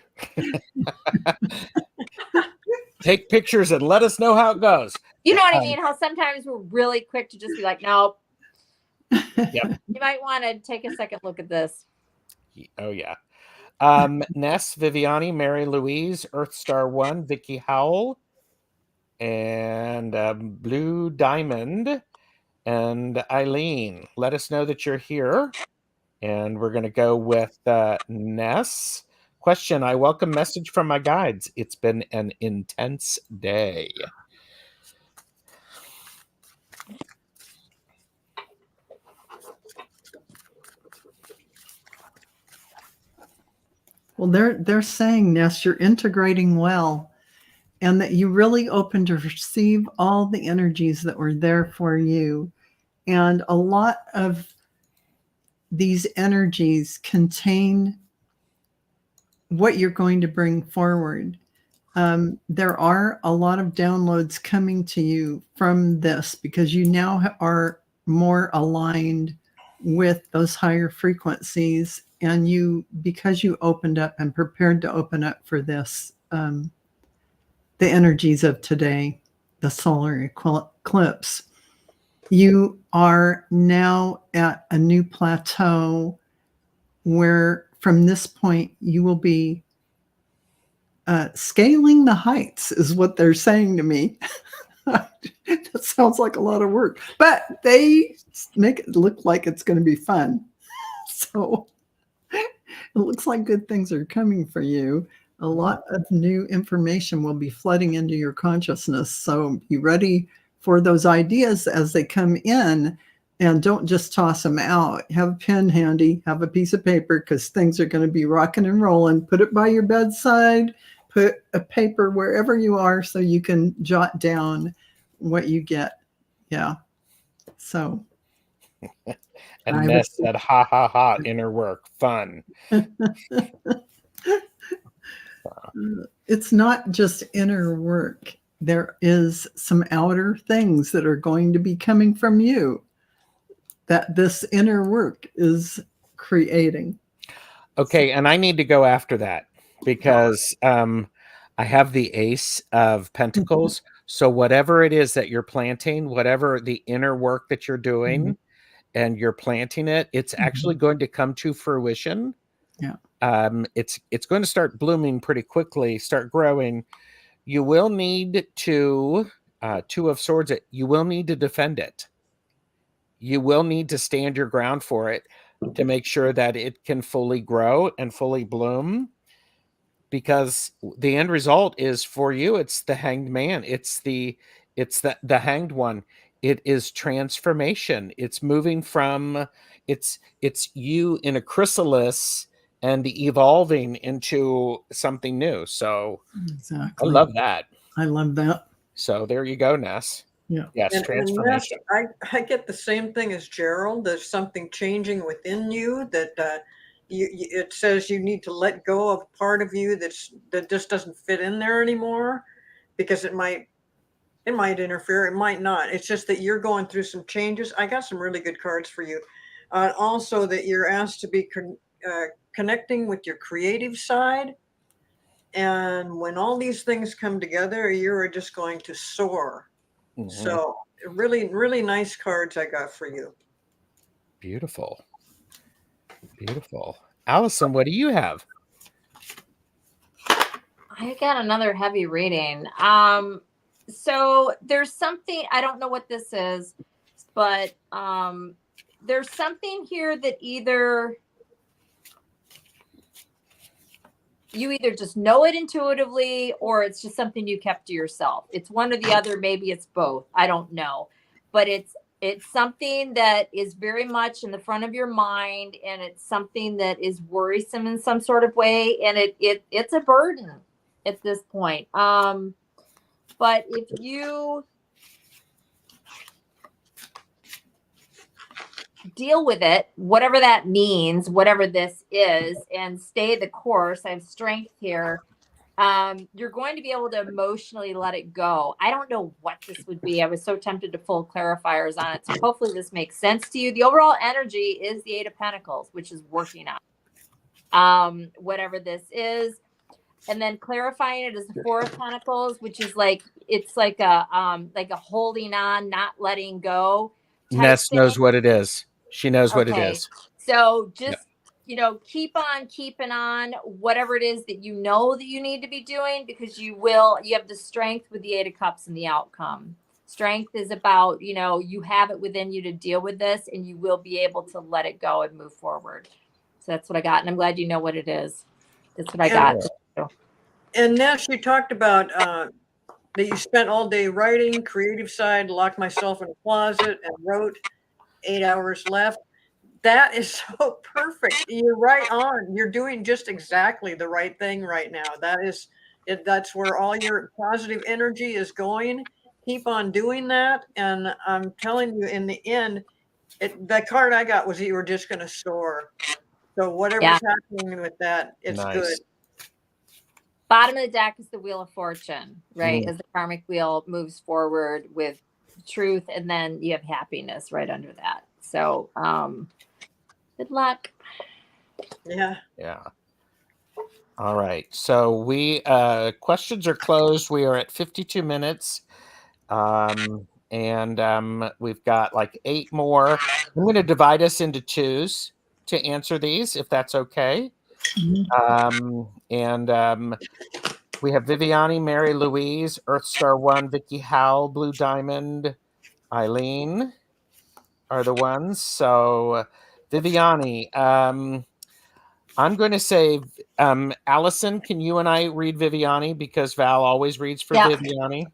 Take pictures and let us know how it goes. You know what I mean? How sometimes we're really quick to just be like, nope. Yep. You might want to take a second look at this. Oh yeah. Ness, Viviani, Mary Louise, Earthstar 1, Vicky Howell, and Blue Diamond, and Eileen. Let us know that you're here. And we're going to go with Ness. Question: I welcome message from my guides. It's been an intense day. well, they're saying, Ness, you're integrating well, and that you really open to receive all the energies that were there for you. And a lot of these energies contain what you're going to bring forward. There are a lot of downloads coming to you from this because you now are more aligned with those higher frequencies, and because you opened up and prepared to open up for this, the energies of today, the solar eclipse, you are now at a new plateau where from this point you will be scaling the heights is what they're saying to me. That sounds like a lot of work, but they make it look like it's going to be fun. So it looks like good things are coming for you. A lot of new information will be flooding into your consciousness. So be ready for those ideas as they come in, and don't just toss them out. Have a pen handy, have a piece of paper, because things are going to be rocking and rolling. Put it by your bedside, put a paper wherever you are so you can jot down what you get. Yeah. So. And Ness said, ha ha ha, inner work, fun. It's not just inner work. There is some outer things that are going to be coming from you that this inner work is creating. Okay, and I need to go after that because I have the Ace of Pentacles. So whatever it is that you're planting, whatever the inner work that you're doing, and you're planting it, it's actually going to come to fruition. Yeah. It's going to start blooming pretty quickly, start growing. You will need to Two of Swords it. You will need to defend it. You will need to stand your ground for it to make sure that it can fully grow and fully bloom, because the end result is for you, it's the Hanged Man. It's the Hanged One. It is transformation. It's moving from it's you in a chrysalis and evolving into something new. So exactly. I love that. I love that. So there you go, Ness. Yeah. Yes, And transformation. yes, I get the same thing as Gerald. There's something changing within you that it says you need to let go of part of you that just doesn't fit in there anymore, because it might interfere, it might not. It's just that you're going through some changes. I got some really good cards for you. Also, that you're asked to be connecting with your creative side. And when all these things come together, you're just going to soar. So really, really nice cards I got for you. Beautiful. Beautiful. Allison, what do you have? I got another heavy reading. So there's something, I don't know what this is, but there's something here that you either just know it intuitively or it's just something you kept to yourself. It's one or the other. Maybe it's both. I don't know. But it's something that is very much in the front of your mind, and it's something that is worrisome in some sort of way. And it's a burden at this point. But if you deal with it, whatever that means, whatever this is, and stay the course. I have strength here. You're going to be able to emotionally let it go. I don't know what this would be. I was so tempted to pull clarifiers on it. So hopefully this makes sense to you. The overall energy is the Eight of Pentacles, which is working on whatever this is. And then clarifying it is the Four of Pentacles, which is like, it's like a holding on, not letting go. Ness knows what it is. She knows what it is. So just, keep on keeping on whatever it is that you know that you need to be doing, because you have the strength with the Eight of Cups and the outcome. Strength is about, you have it within you to deal with this, and you will be able to let it go and move forward. So that's what I got. And I'm glad you know what it is. That's what I got. And Ness, you talked about that you spent all day writing, creative side, locked myself in a closet and wrote, 8 hours left. That is so perfect. You're right on. You're doing just exactly the right thing right now. That's where all your positive energy is going. Keep on doing that. And I'm telling you, in the end, the card I got was that you were just going to soar. So whatever's happening with that, it's Nice. good. Bottom of the deck is the Wheel of Fortune, right? As the karmic wheel moves forward with truth, and then you have happiness right under that. So good luck. Yeah. All right. So we questions are closed. We are at 52 minutes. And we've got like 8 more. I'm going to divide us into twos to answer these, if that's okay. We have Viviani, Mary Louise, Earthstar 1, Vicky Howell, Blue Diamond, Eileen are the ones. So Viviani, I'm going to say, Allison, can you and I read Viviani, because Val always reads for Viviani?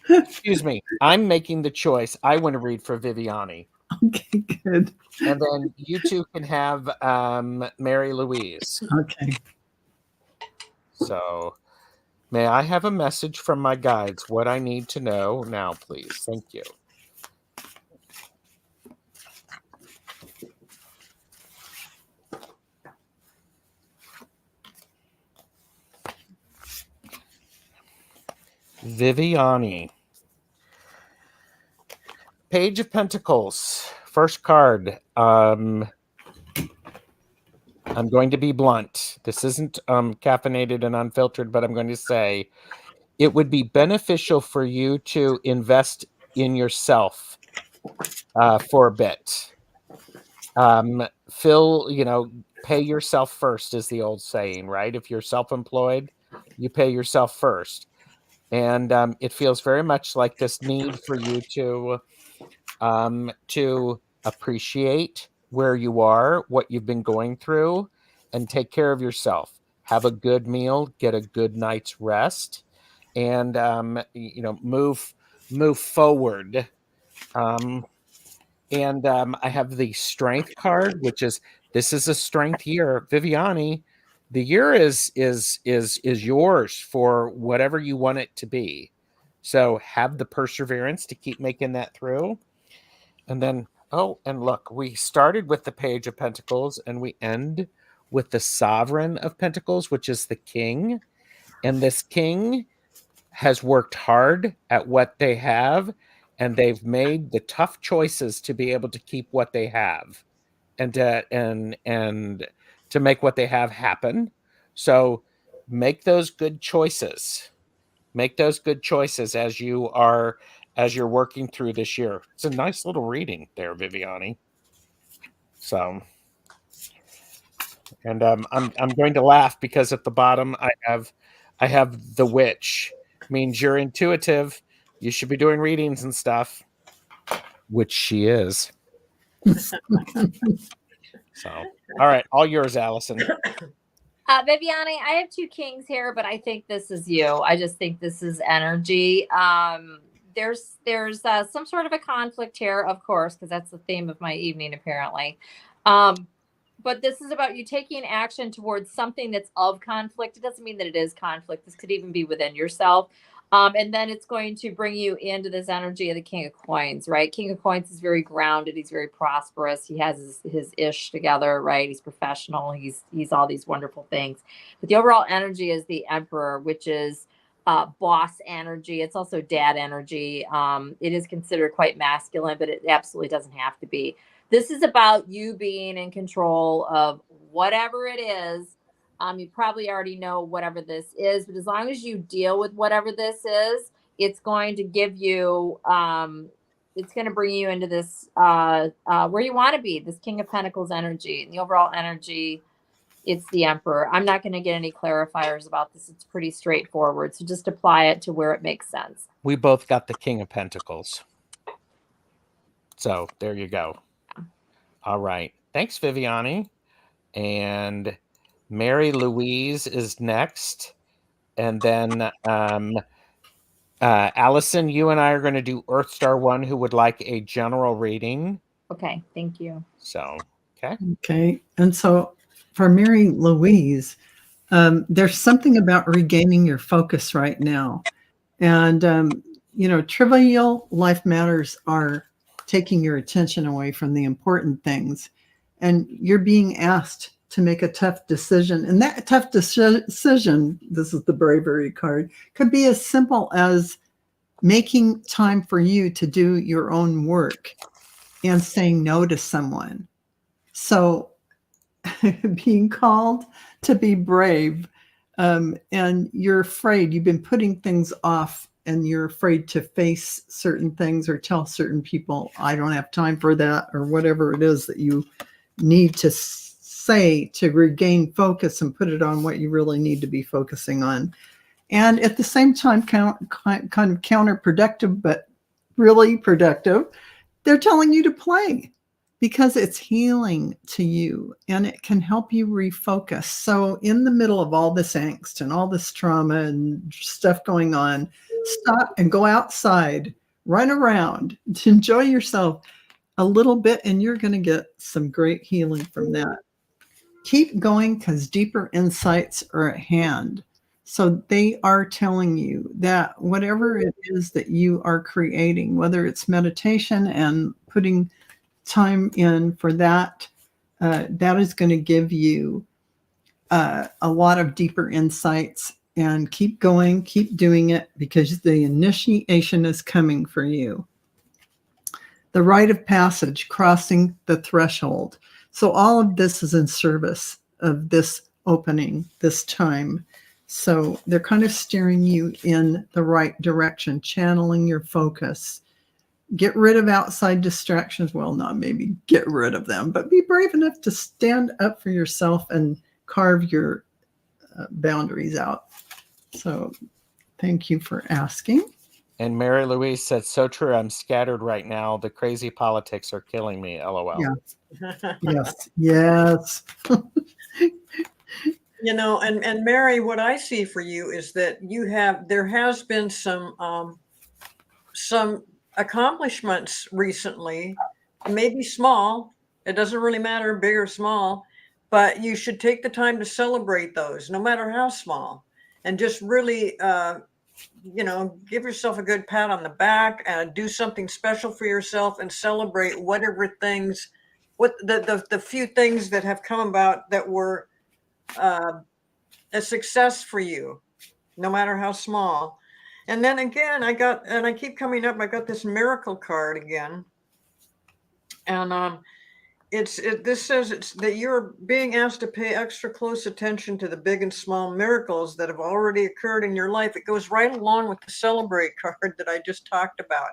Excuse me. I'm making the choice. I want to read for Viviani. Okay, good. And then you two can have Mary Louise. Okay. So may I have a message from my guides? What I need to know now, please. Thank you. Viviani. Page of Pentacles. First card. I'm going to be blunt. This isn't caffeinated and unfiltered, but I'm going to say it would be beneficial for you to invest in yourself for a bit. Pay yourself first is the old saying, right? If you're self-employed, you pay yourself first. And it feels very much like this need for you to appreciate where you are, what you've been going through, and take care of yourself. Have a good meal, get a good night's rest, and move forward. I have the Strength card, which is, this is a strength year, Viviani. The year is yours for whatever you want it to be. So have the perseverance to keep making that through. And then, and look, we started with the Page of Pentacles and we end with the Sovereign of Pentacles, which is the King. And this King has worked hard at what they have, and they've made the tough choices to be able to keep what they have and to make what they have happen. So make those good choices. Make those good choices as you're working through this year. It's a nice little reading there, Viviani. So, and I'm going to laugh because at the bottom I have the Witch. Means you're intuitive. You should be doing readings and stuff, which she is. So, all right, all yours, Allison. Viviani, I have 2 kings here, but I think this is you. I just think this is energy. There's some sort of a conflict here, of course, because that's the theme of my evening, apparently. But this is about you taking action towards something that's of conflict. It doesn't mean that it is conflict. This could even be within yourself. And then it's going to bring you into this energy of the King of Coins, right? King of Coins is very grounded. He's very prosperous. He has his ish together, right? He's professional. He's all these wonderful things. But the overall energy is the Emperor, which is boss energy. It's also dad energy. It is considered quite masculine, but it absolutely doesn't have to be. This is about you being in control of whatever it is. You probably already know whatever this is, but as long as you deal with whatever this is, it's going to give you, it's going to bring you into this, where you want to be, this King of Pentacles energy. And the overall energy, it's the Emperor. I'm not going to get any clarifiers about this. It's pretty straightforward. So just apply it to where it makes sense. We both got the King of Pentacles. So there you go. All right. Thanks, Viviani. And Mary Louise is next. And then Allison, you and I are going to do Earth Star 1, who would like a general reading. Okay. Thank you. So, okay. Okay. And so for Mary Louise, there's something about regaining your focus right now. And, trivial life matters are taking your attention away from the important things. And you're being asked to make a tough decision. And that tough decision, this is the bravery card, could be as simple as making time for you to do your own work and saying no to someone. So being called to be brave, and you're afraid, you've been putting things off and you're afraid to face certain things or tell certain people, I don't have time for that, or whatever it is that you need to say to regain focus and put it on what you really need to be focusing on. And at the same time, kind of counterproductive, but really productive, they're telling you to play because it's healing to you and it can help you refocus. So in the middle of all this angst and all this trauma and stuff going on, stop and go outside, run around, to enjoy yourself a little bit, and you're going to get some great healing from that. Keep going because deeper insights are at hand. So they are telling you that whatever it is that you are creating, whether it's meditation and putting time in for that, that is going to give you a lot of deeper insights. And keep going, keep doing it, because the initiation is coming for you. The rite of passage, crossing the threshold. So all of this is in service of this opening, this time. So they're kind of steering you in the right direction, channeling your focus. Get rid of outside distractions. Well, not maybe get rid of them, but be brave enough to stand up for yourself and carve your boundaries out. So thank you for asking. And Mary Louise said, so true. I'm scattered right now. The crazy politics are killing me. LOL. Yeah. Yes. Yes. And Mary, what I see for you is that there has been some accomplishments recently, maybe small. It doesn't really matter, big or small, but you should take the time to celebrate those, no matter how small, and just really, give yourself a good pat on the back and do something special for yourself and celebrate whatever things, the few things that have come about that were a success for you, no matter how small. And then again, I keep coming up, I got this miracle card again. And this says it's that you're being asked to pay extra close attention to the big and small miracles that have already occurred in your life. It goes right along with the celebrate card that I just talked about.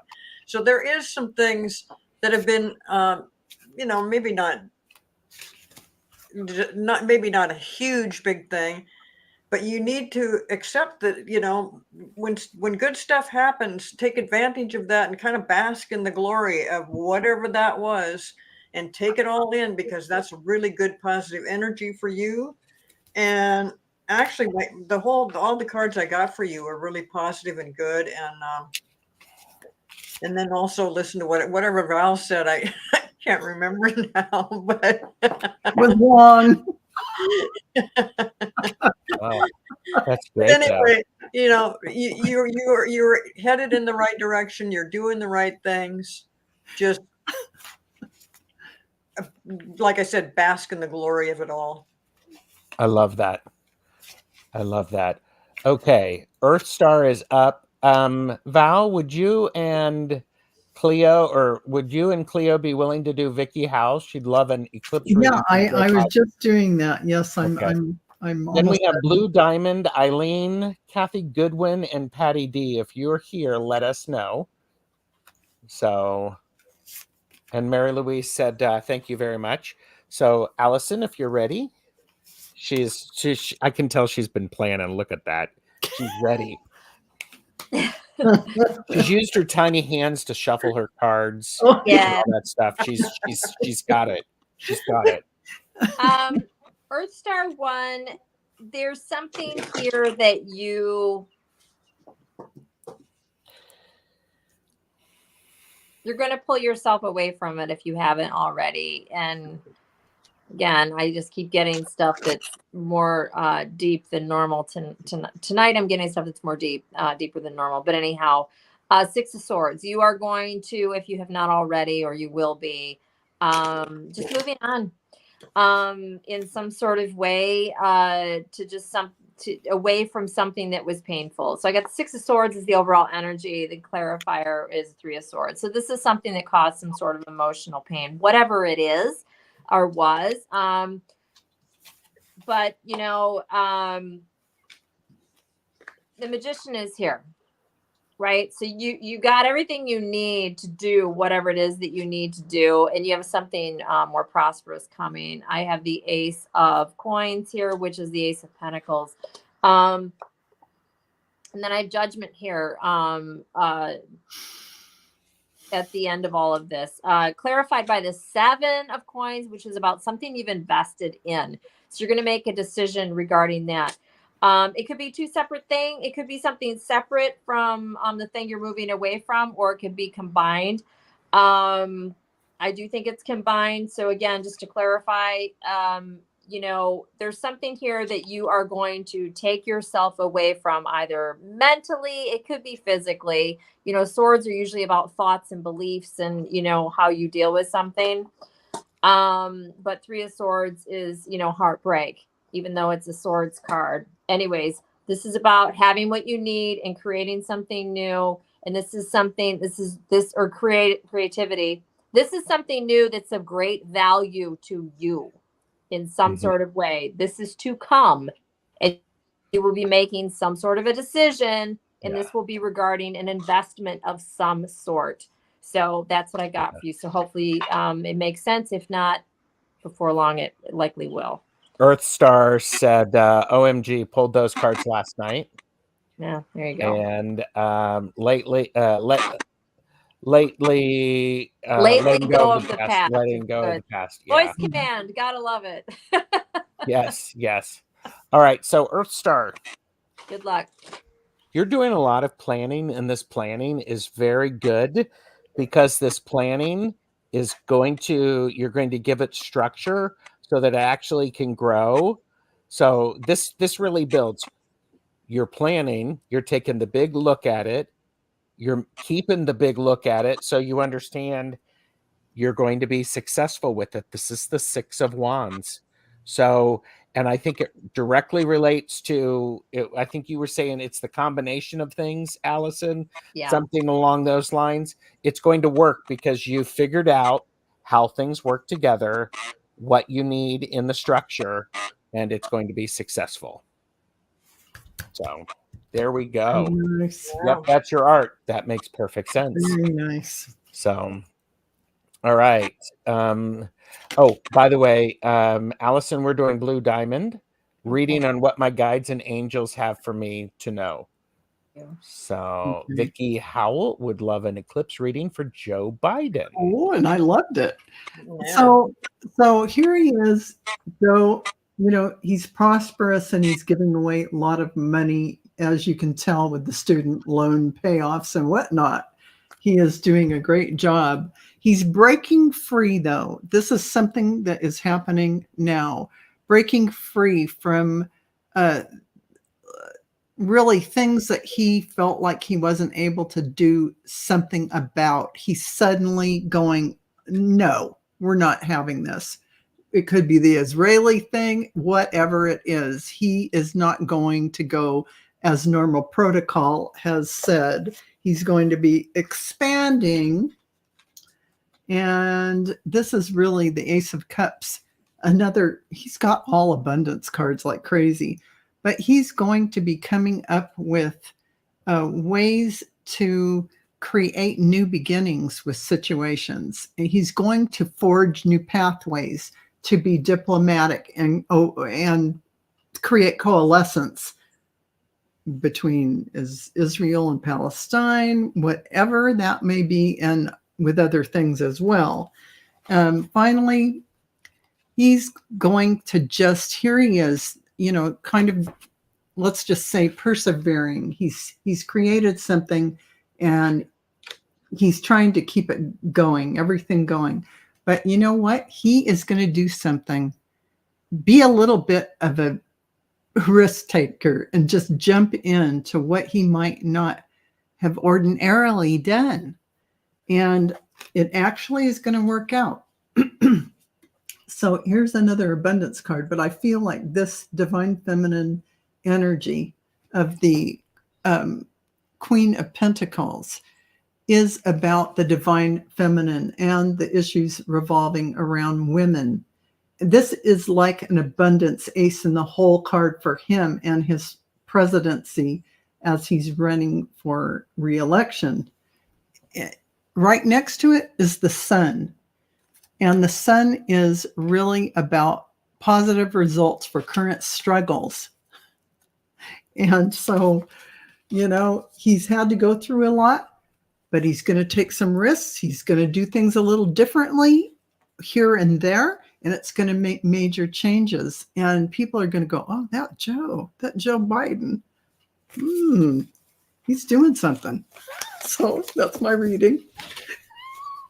So there is some things that have been, maybe not a huge big thing, but you need to accept that, when good stuff happens, take advantage of that and kind of bask in the glory of whatever that was and take it all in, because that's really good positive energy for you. And actually, all the cards I got for you are really positive and good. And then also listen to whatever Val said. I can't remember now, but It was long. Wow. That's But great. Though. anyway, you know, you're headed in the right direction. You're doing the right things. Just like I said, bask in the glory of it all. I love that. I love that. Okay, Earth Star is up. Val, would you and Cleo be willing to do Vicky House? She'd love an eclipse reading. Yeah, I was just doing that. Yes, I'm Okay. I'm Then we almost have done. Blue Diamond, Eileen, Kathy Goodwin, and Patty D. If you're here, let us know. So, and Mary Louise said, thank you very much. So, Allison, if you're ready, I can tell she's been planning. Look at that. She's ready. She's used her tiny hands to shuffle her cards. Oh, Yeah. All that stuff. She's got it. She's got it. Earth Star 1, there's something here that you're going to pull yourself away from it if you haven't already. And again, I just keep getting stuff that's more deep than normal. Tonight, I'm getting stuff that's more deeper than normal. But anyhow, Six of Swords. You are going to, if you have not already, or you will be, just moving on in some sort of way away from something that was painful. So I got the Six of Swords is the overall energy. The clarifier is Three of Swords. So this is something that caused some sort of emotional pain, whatever it is or was. But you know, the Magician is here, right? So you got everything you need to do whatever it is that you need to do, and you have something more prosperous coming. I have the Ace of Coins here, which is the Ace of Pentacles. And then I have Judgment here at the end of all of this, clarified by the Seven of Coins, which is about something you've invested in. So you're going to make a decision regarding that. It could be two separate things. It could be something separate from the thing you're moving away from, or it could be combined. I do think it's combined. So again, just to clarify, you know, there's something here that you are going to take yourself away from, either mentally, it could be physically. You know, swords are usually about thoughts and beliefs and, you know, how you deal with something. But Three of Swords is, you know, heartbreak, even though it's a swords card. Anyways, this is about having what you need and creating something new. And this is creativity. This is something new that's of great value to you in some sort of way. This is to come, and you will be making some sort of a decision, and this will be regarding an investment of some sort. So that's what I got for you. So hopefully it makes sense. If not, before long, it likely will. Earth Star said, OMG, pulled those cards last night. Yeah, there you go. And lately, letting go of the past. Letting go of the past. Yeah. Voice command. Gotta love it. Yes. All right. So Earth Star. Good luck. You're doing a lot of planning, and this planning is very good because this planning is you're going to give it structure so that it actually can grow. So this really builds. You're planning, you're taking the big look at it, you're keeping the big look at it so you understand you're going to be successful with it. This is the Six of Wands. So, and I think it directly relates to it. I think you were saying it's the combination of things, Allison, something along those lines. It's going to work because you figured out how things work together, what you need in the structure, and it's going to be successful. So there we go. Nice. Yep, that's your art. That makes perfect sense. Very nice. So, all right. Oh, by the way, Allison, we're doing Blue Diamond, reading on what my guides and angels have for me to know. So Vicky Howell would love an eclipse reading for Joe Biden. Oh, and I loved it. Yeah. So here he is, Joe. You know, he's prosperous and he's giving away a lot of money, as you can tell with the student loan payoffs and whatnot. He is doing a great job. He's breaking free, though. This is something that is happening now. Breaking free from really things that he felt like he wasn't able to do something about. He's suddenly going, no, we're not having this. It could be the Israeli thing, whatever it is. He is not going to go as normal protocol has said. He's going to be expanding. And this is really the Ace of Cups. He's got all abundance cards like crazy, but he's going to be coming up with ways to create new beginnings with situations. And he's going to forge new pathways to be diplomatic and create coalescence between Israel and Palestine, whatever that may be, and with other things as well. Finally, he's going to here he is, kind of, let's just say, persevering. He's created something and he's trying to keep it going, everything going. But you know what? He is going to do something, be a little bit of a risk taker and just jump into what he might not have ordinarily done. And it actually is going to work out. So here's another abundance card, but I feel like this divine feminine energy of the Queen of Pentacles is about the divine feminine and the issues revolving around women. This is like an abundance ace in the hole card for him and his presidency as he's running for re-election. Right next to it is the sun. And the sun is really about positive results for current struggles. And so, he's had to go through a lot, but he's going to take some risks. He's going to do things a little differently here and there, and it's going to make major changes. And people are going to go, oh, that Joe Biden, he's doing something. So that's my reading.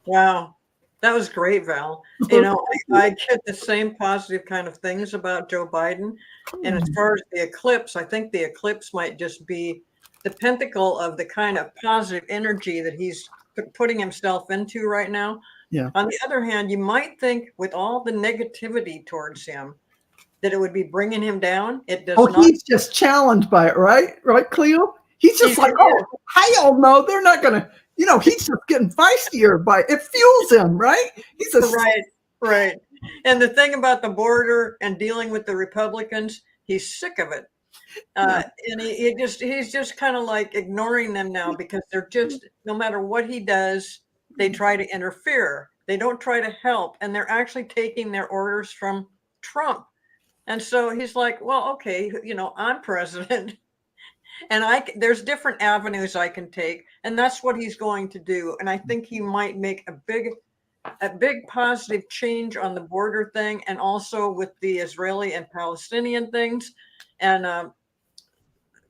Wow. That was great, Val. I get the same positive kind of things about Joe Biden. And as far as the eclipse, I think the eclipse might just be the pentacle of the kind of positive energy that he's putting himself into right now. Yeah. On the other hand, you might think with all the negativity towards him that it would be bringing him down. It does not. He's just challenged by it, right? Right, Cleo? He's just hell no, they're not going to. He's just getting feistier by it. Fuels him, right? He's right. And the thing about the border and dealing with the Republicans, he's sick of it. And he's just kind of like ignoring them now because they're just, no matter what he does, they try to interfere. They don't try to help. And they're actually taking their orders from Trump. And so he's like, well, okay, I'm president. And there's different avenues I can take, and that's what he's going to do. And I think he might make a big positive change on the border thing, and also with the Israeli and Palestinian things. And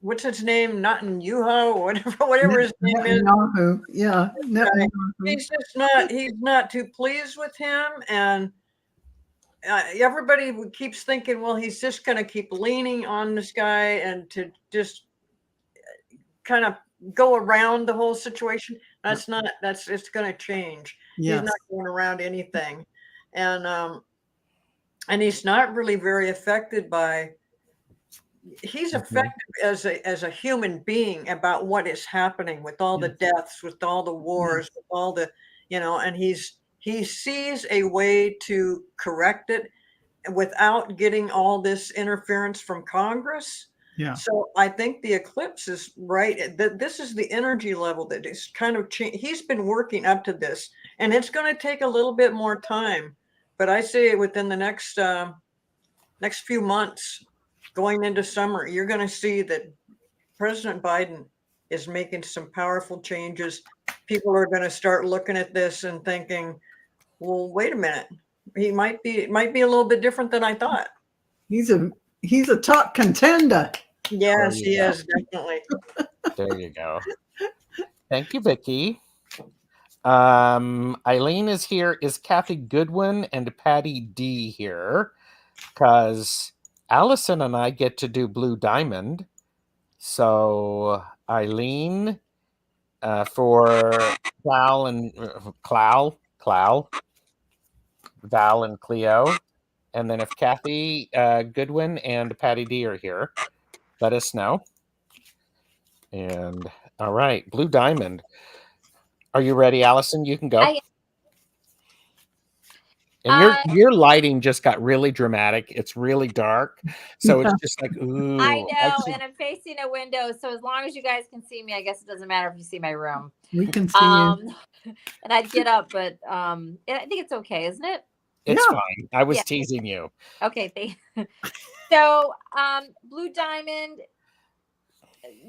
what's his name? Netanyahu, or whatever his name is. Yeah, Netanyahu. He's not too pleased with him, and everybody keeps thinking, well, he's just going to keep leaning on this guy and to just kind of go around the whole situation. It's going to change. Yes. He's not going around anything. And he's not really very affected by, he's affected as a human being about what is happening with all the deaths, with all the wars, with all the, and he sees a way to correct it without getting all this interference from Congress. Yeah. So I think the eclipse is right. That this is the energy level that is kind of he's been working up to this, and it's going to take a little bit more time. But I say within the next few months, going into summer, you're going to see that President Biden is making some powerful changes. People are going to start looking at this and thinking, "Well, wait a minute. He might be a little bit different than I thought." He's a top contender. Yes, he is, definitely. There you go. Thank you, Vicki. Eileen is here. Is Kathy Goodwin and Patty D here? Because Allison and I get to do Blue Diamond. So Eileen for Val and Val and Cleo. And then if Kathy Goodwin and Patty D are here, let us know. And all right, Blue Diamond. Are you ready, Allison? You can go. And your lighting just got really dramatic. It's really dark. So it's just like, ooh. I know, and I'm facing a window, so as long as you guys can see me, I guess it doesn't matter if you see my room. We can see you. And I'd get up, but I think it's okay, isn't it? It's fine. I was teasing you. Okay, so Blue Diamond,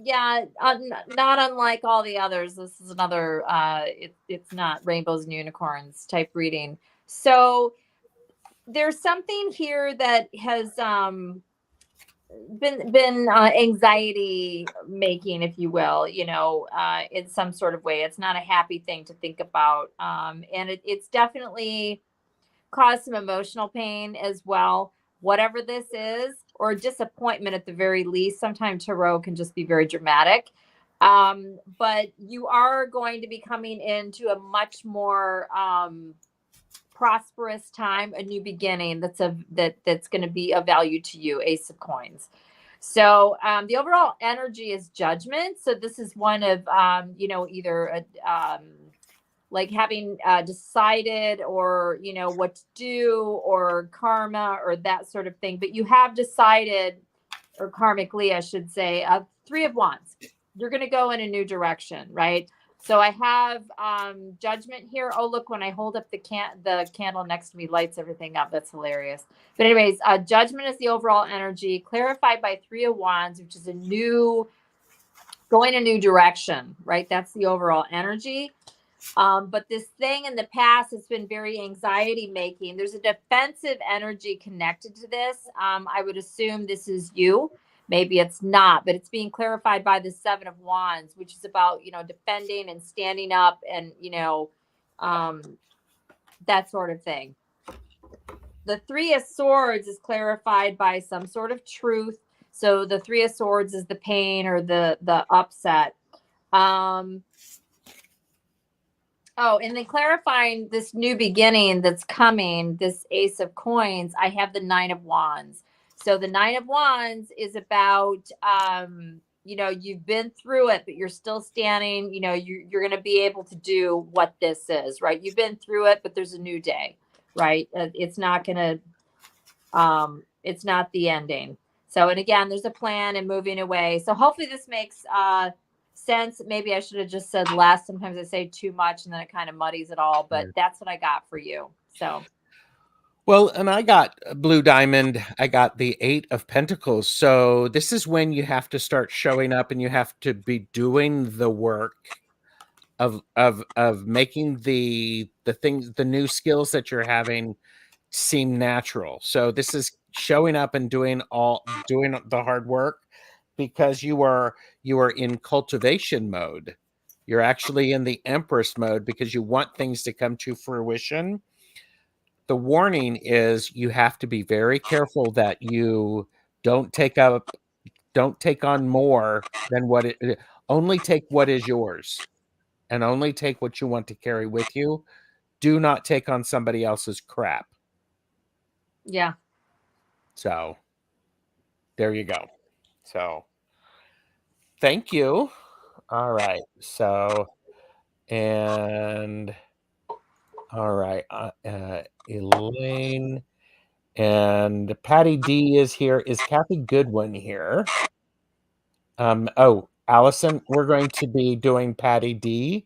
not unlike all the others. This is another it's not rainbows and unicorns type reading. So there's something here that has been anxiety making, if you will, in some sort of way. It's not a happy thing to think about, and it's definitely caused some emotional pain as well, whatever this is, or disappointment at the very least. Sometimes tarot can just be very dramatic, but you are going to be coming into a much more prosperous time, a new beginning that's going to be of value to you. Ace of Coins. So the overall energy is Judgment. So this is one of either like having decided, or what to do, or karma, or that sort of thing. But you have decided, or karmically I should say, Three of Wands. You're going to go in a new direction, right? So I have Judgment here. Oh, look, when I hold up the candle next to me lights everything up. That's hilarious. But anyways, Judgment is the overall energy, clarified by Three of Wands, which is going a new direction, right? That's the overall energy. But this thing in the past has been very anxiety making. There's a defensive energy connected to this. I would assume this is you. Maybe it's not, but it's being clarified by the Seven of Wands, which is about, defending and standing up and, that sort of thing. The Three of Swords is clarified by some sort of truth. So the Three of Swords is the pain or the upset. And then clarifying this new beginning that's coming, this Ace of Coins, I have the Nine of Wands. So the Nine of Wands is about, you've been through it, but you're still standing. You're going to be able to do what this is, right? You've been through it, but there's a new day, right? It's not going to, it's not the ending. So, and again, there's a plan and moving away. So hopefully this makes sense. Maybe I should have just said less. Sometimes I say too much and then it kind of muddies it all, but that's what I got for you. So. Well, and I got Blue Diamond. I got the Eight of Pentacles. So this is when you have to start showing up and you have to be doing the work of making the things, the new skills that you're having seem natural. So this is showing up and doing the hard work, because you are in cultivation mode. You're actually in the Empress mode because you want things to come to fruition. The warning is you have to be very careful that you don't take on more than only take what is yours, and only take what you want to carry with you. Do not take on somebody else's crap. Yeah. So there you go. So thank you. All right. So, and all right. Elaine and Patty D is here. Is Kathy Goodwin here? Allison, we're going to be doing Patty D.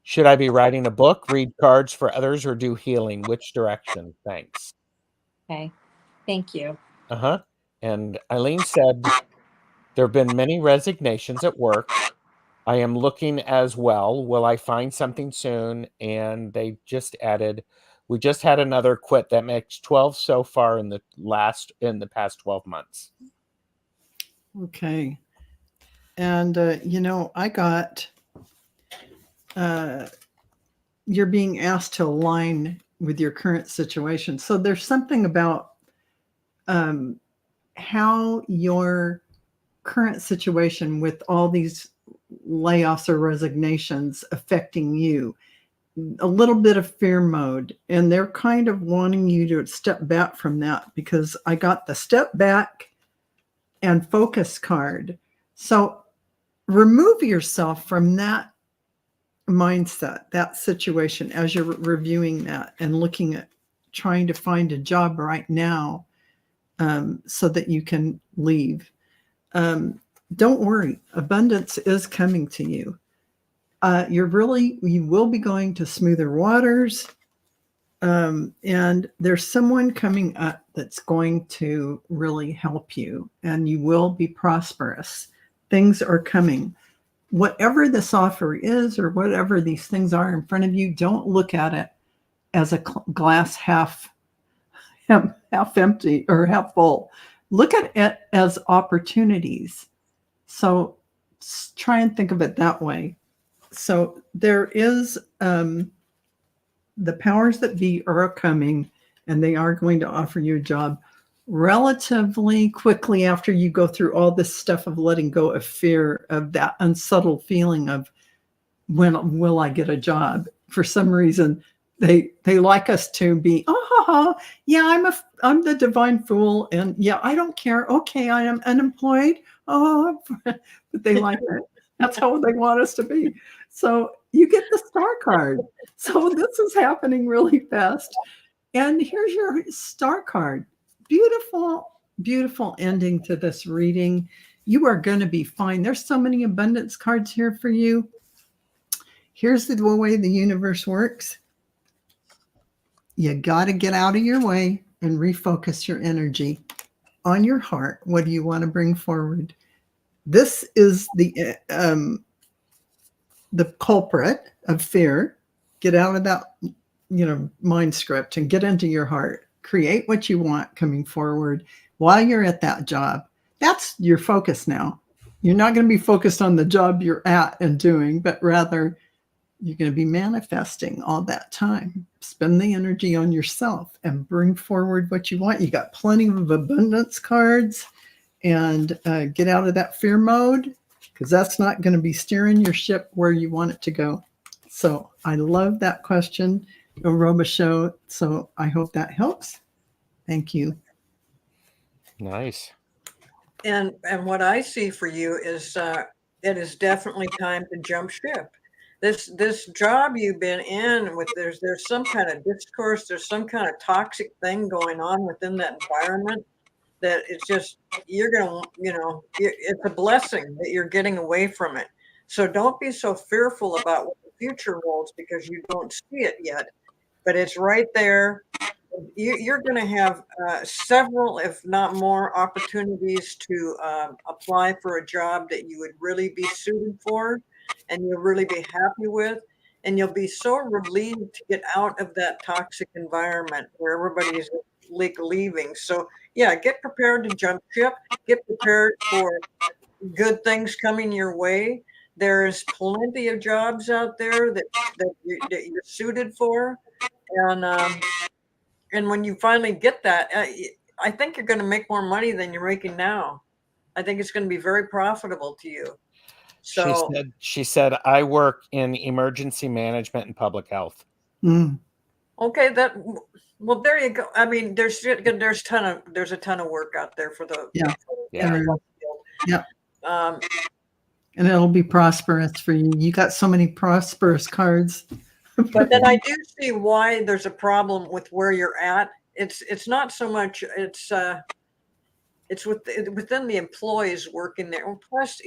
Should I be writing a book, read cards for others, or do healing? Which direction? Thanks. Okay. Thank you. And Eileen said, there have been many resignations at work. I am looking as well. Will I find something soon? And they just added, we just had another quit. That makes 12 so far in the past 12 months. Okay. And, I got, you're being asked to align with your current situation. So there's something about how you're current situation with all these layoffs or resignations affecting you, a little bit of fear mode, and they're kind of wanting you to step back from that, because I got the step back and focus card. So remove yourself from that mindset, that situation, as you're reviewing that and looking at trying to find a job right now, so that you can leave. Don't worry, abundance is coming to you. You will be going to smoother waters. And there's someone coming up that's going to really help you, and you will be prosperous. Things are coming. Whatever this offer is, or whatever these things are in front of you, don't look at it as a glass half empty or half full. Look at it as opportunities. So try and think of it that way. So there is the powers that be are coming, and they are going to offer you a job relatively quickly after you go through all this stuff of letting go of fear, of that unsettled feeling of, when will I get a job? For some reason, they like us to be, yeah, I'm the divine fool, and yeah, I don't care. Okay, I am unemployed. But they like it. That's how they want us to be. So you get the star card. So this is happening really fast. And here's your star card. Beautiful, beautiful ending to this reading. You are going to be fine. There's so many abundance cards here for you. Here's the way the universe works. You got to get out of your way and refocus your energy on your heart. What do you want to bring forward? This is the culprit of fear. Get out of that, mind script and get into your heart. Create what you want coming forward while you're at that job. That's your focus now. You're not going to be focused on the job you're at and doing, but rather you're going to be manifesting all that time. Spend the energy on yourself and bring forward what you want. You got plenty of abundance cards, and get out of that fear mode, because that's not going to be steering your ship where you want it to go. So I love that question, Robichaux. So I hope that helps. Thank you. Nice. And what I see for you is it is definitely time to jump ship. This job you've been in with, there's some kind of discourse, there's some kind of toxic thing going on within that environment, that it's just, you're gonna, it's a blessing that you're getting away from it. So don't be so fearful about what the future holds, because you don't see it yet, but it's right there. You're going to have several, if not more, opportunities to apply for a job that you would really be suited for, and you'll really be happy with, and you'll be so relieved to get out of that toxic environment where everybody is leaving. So yeah, get prepared to jump ship. Get prepared for good things coming your way. There's plenty of jobs out there that you're suited for, and when you finally get that, I think you're going to make more money than you're making now. I think it's going to be very profitable to you. So she said, I work in emergency management and public health. Okay, well, there you go. I mean, there's a ton of work out there for the yeah. And it'll be prosperous for you. You got so many prosperous cards. But then I do see why there's a problem with where you're at. It's not so much, it's within the employees working there. Plus,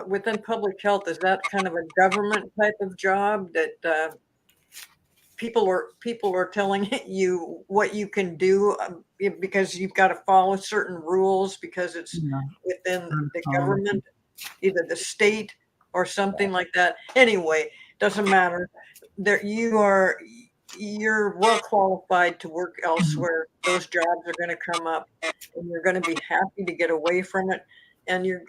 within public health, is that kind of a government type of job that people are telling you what you can do, because you've got to follow certain rules, because it's within the government, either the state or something like that. Anyway, doesn't matter. You're well qualified to work elsewhere. Those jobs are going to come up, and you're going to be happy to get away from it. And you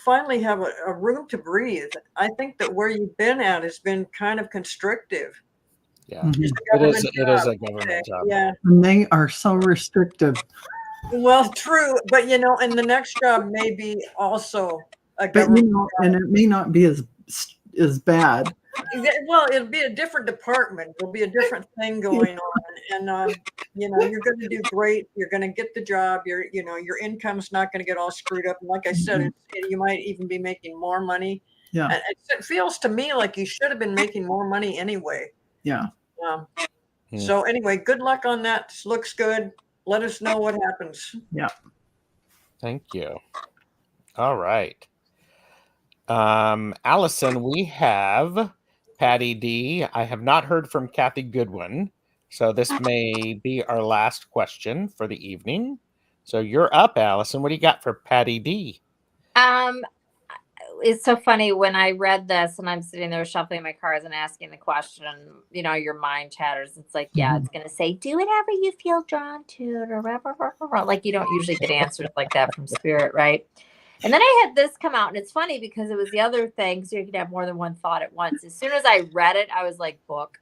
finally have a room to breathe. I think that where you've been at has been kind of constrictive. Yeah, it is a government job. Yeah, and they are so restrictive. Well, true, but and the next job may be also a But government. and it may not be as bad. Well, it'll be a different department. There'll be a different thing going on, and you're going to do great. You're going to get the job. Your income's not going to get all screwed up. And like I said, you might even be making more money. Yeah. And it feels to me like you should have been making more money anyway. Yeah. So anyway, good luck on that. Looks good. Let us know what happens. Yeah. Thank you. All right. Allison, we have Patty D. I have not heard from Kathy Goodwin, so this may be our last question for the evening. So you're up, Allison. What do you got for Patty D? It's so funny when I read this and I'm sitting there shuffling my cards and asking the question, your mind chatters. It's like, yeah, it's going to say, do whatever you feel drawn to, or like you don't usually get answers like that from spirit, right? And then I had this come out, and it's funny because it was the other thing. So you could have more than one thought at once. As soon as I read it, I was like, book.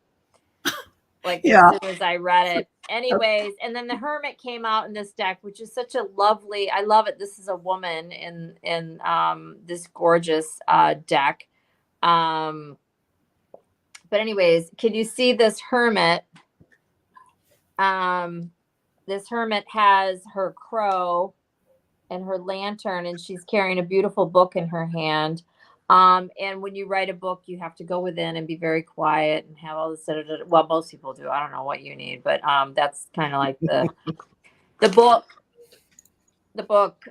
Like as soon as I read it. Anyways, and then the Hermit came out in this deck, which is such a lovely, I love it. This is a woman in this gorgeous deck. But anyways, can you see this Hermit? This Hermit has her crow and her lantern, and she's carrying a beautiful book in her hand. And when you write a book, you have to go within and be very quiet and have all this. Well, most people do. I don't know what you need, but that's kind of like the book. The book.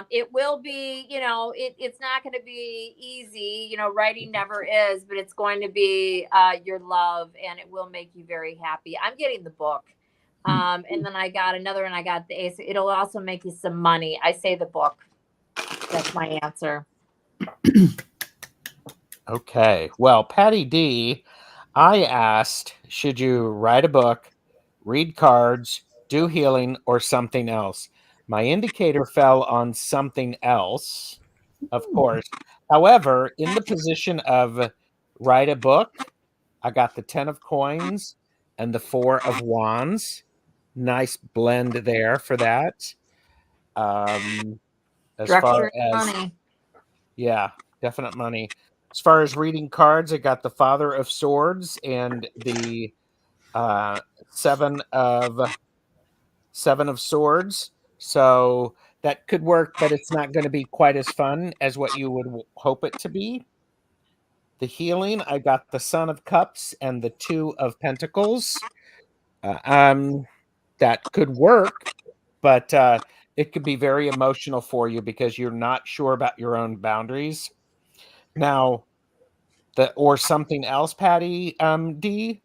It will be, it's not going to be easy. Writing never is, but it's going to be your love, and it will make you very happy. I'm getting the book. And then I got another, and I got the ace. It'll also make you some money. I say the book. That's my answer. Okay. Well, Patty D, I asked, should you write a book, read cards, do healing, or something else? My indicator fell on something else, of course. However, in the position of write a book, I got the 10 of coins and the 4 of wands. Nice blend there for that. As far as money. Yeah, definite money. As far as reading cards, I got the Father of Swords and the seven of Swords. So that could work, but it's not going to be quite as fun as what you would hope it to be. The healing, I got the Son of Cups and the 2 of Pentacles. That could work, but it could be very emotional for you because you're not sure about your own boundaries. Now, or something else, Patty D.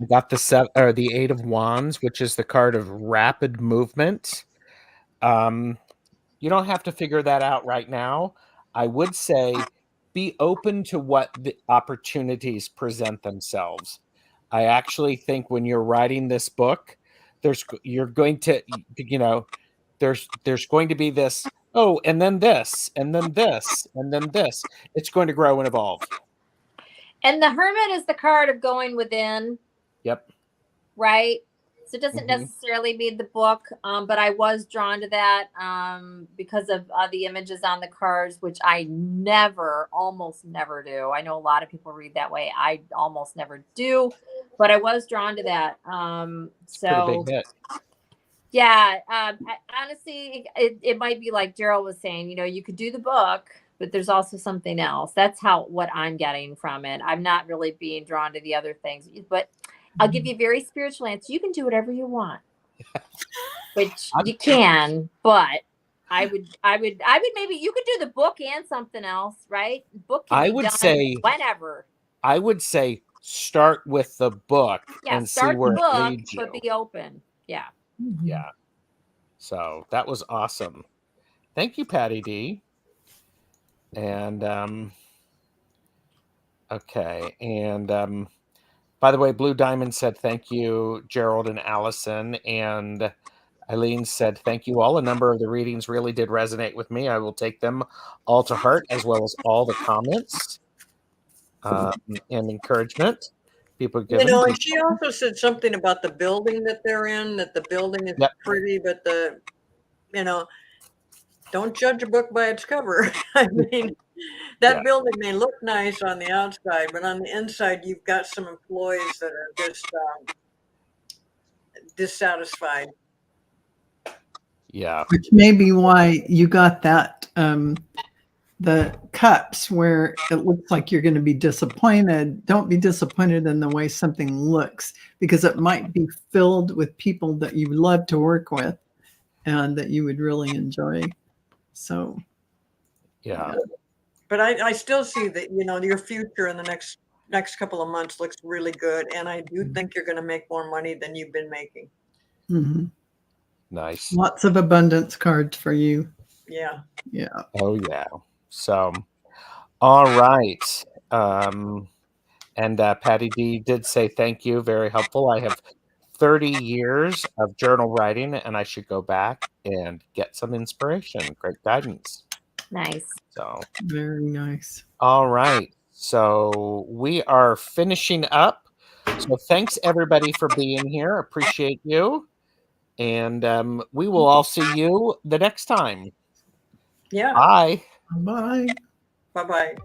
We got the 8 of Wands, which is the card of rapid movement. You don't have to figure that out right now. I would say be open to what the opportunities present themselves. I actually think when you're writing this book, there's going to be this, oh, and then this, and then this, and then this. It's going to grow and evolve. And the Hermit is the card of going within. Yep. Right? So it doesn't necessarily mean the book, but I was drawn to that because of the images on the cards, which I almost never do. I know a lot of people read that way. I almost never do, but I was drawn to that. So pretty big hit. Yeah, honestly, it might be like Gerald was saying, you could do the book, but there's also something else. That's what I'm getting from it. I'm not really being drawn to the other things, but I'll give you a very spiritual answer. You can do whatever you want, which you can, but I would maybe you could do the book and something else, right? Book. I would say whenever. I would say start with the book and see where it leads you. But be open. Yeah. Yeah. So that was awesome. Thank you, Patty D. And okay. And by the way, Blue Diamond said thank you, Gerald and Allison. And Eileen said thank you all. A number of the readings really did resonate with me. I will take them all to heart, as well as all the comments and encouragement. people You giving. know, and she also said something about the building that they're in, that the building is Yep. pretty, but don't judge a book by its cover. I mean, that Yeah. building may look nice on the outside, but on the inside, you've got some employees that are just dissatisfied. Yeah. Which may be why you got that the cups where it looks like you're going to be disappointed. Don't be disappointed in the way something looks, because it might be filled with people that you love to work with and that you would really enjoy. So Yeah. But I still see that, your future in the next couple of months looks really good. And I do think you're going to make more money than you've been making. mhm. Nice. Lots of abundance cards for you. Yeah. Yeah. Oh yeah. So, all right. And Patty D did say thank you. Very helpful. I have 30 years of journal writing, and I should go back and get some inspiration. Great guidance. Nice. So, Very nice. all right. So we are finishing up. So thanks everybody for being here. Appreciate you. And we will all see you the next time. Yeah. Bye. Bye. Bye-bye.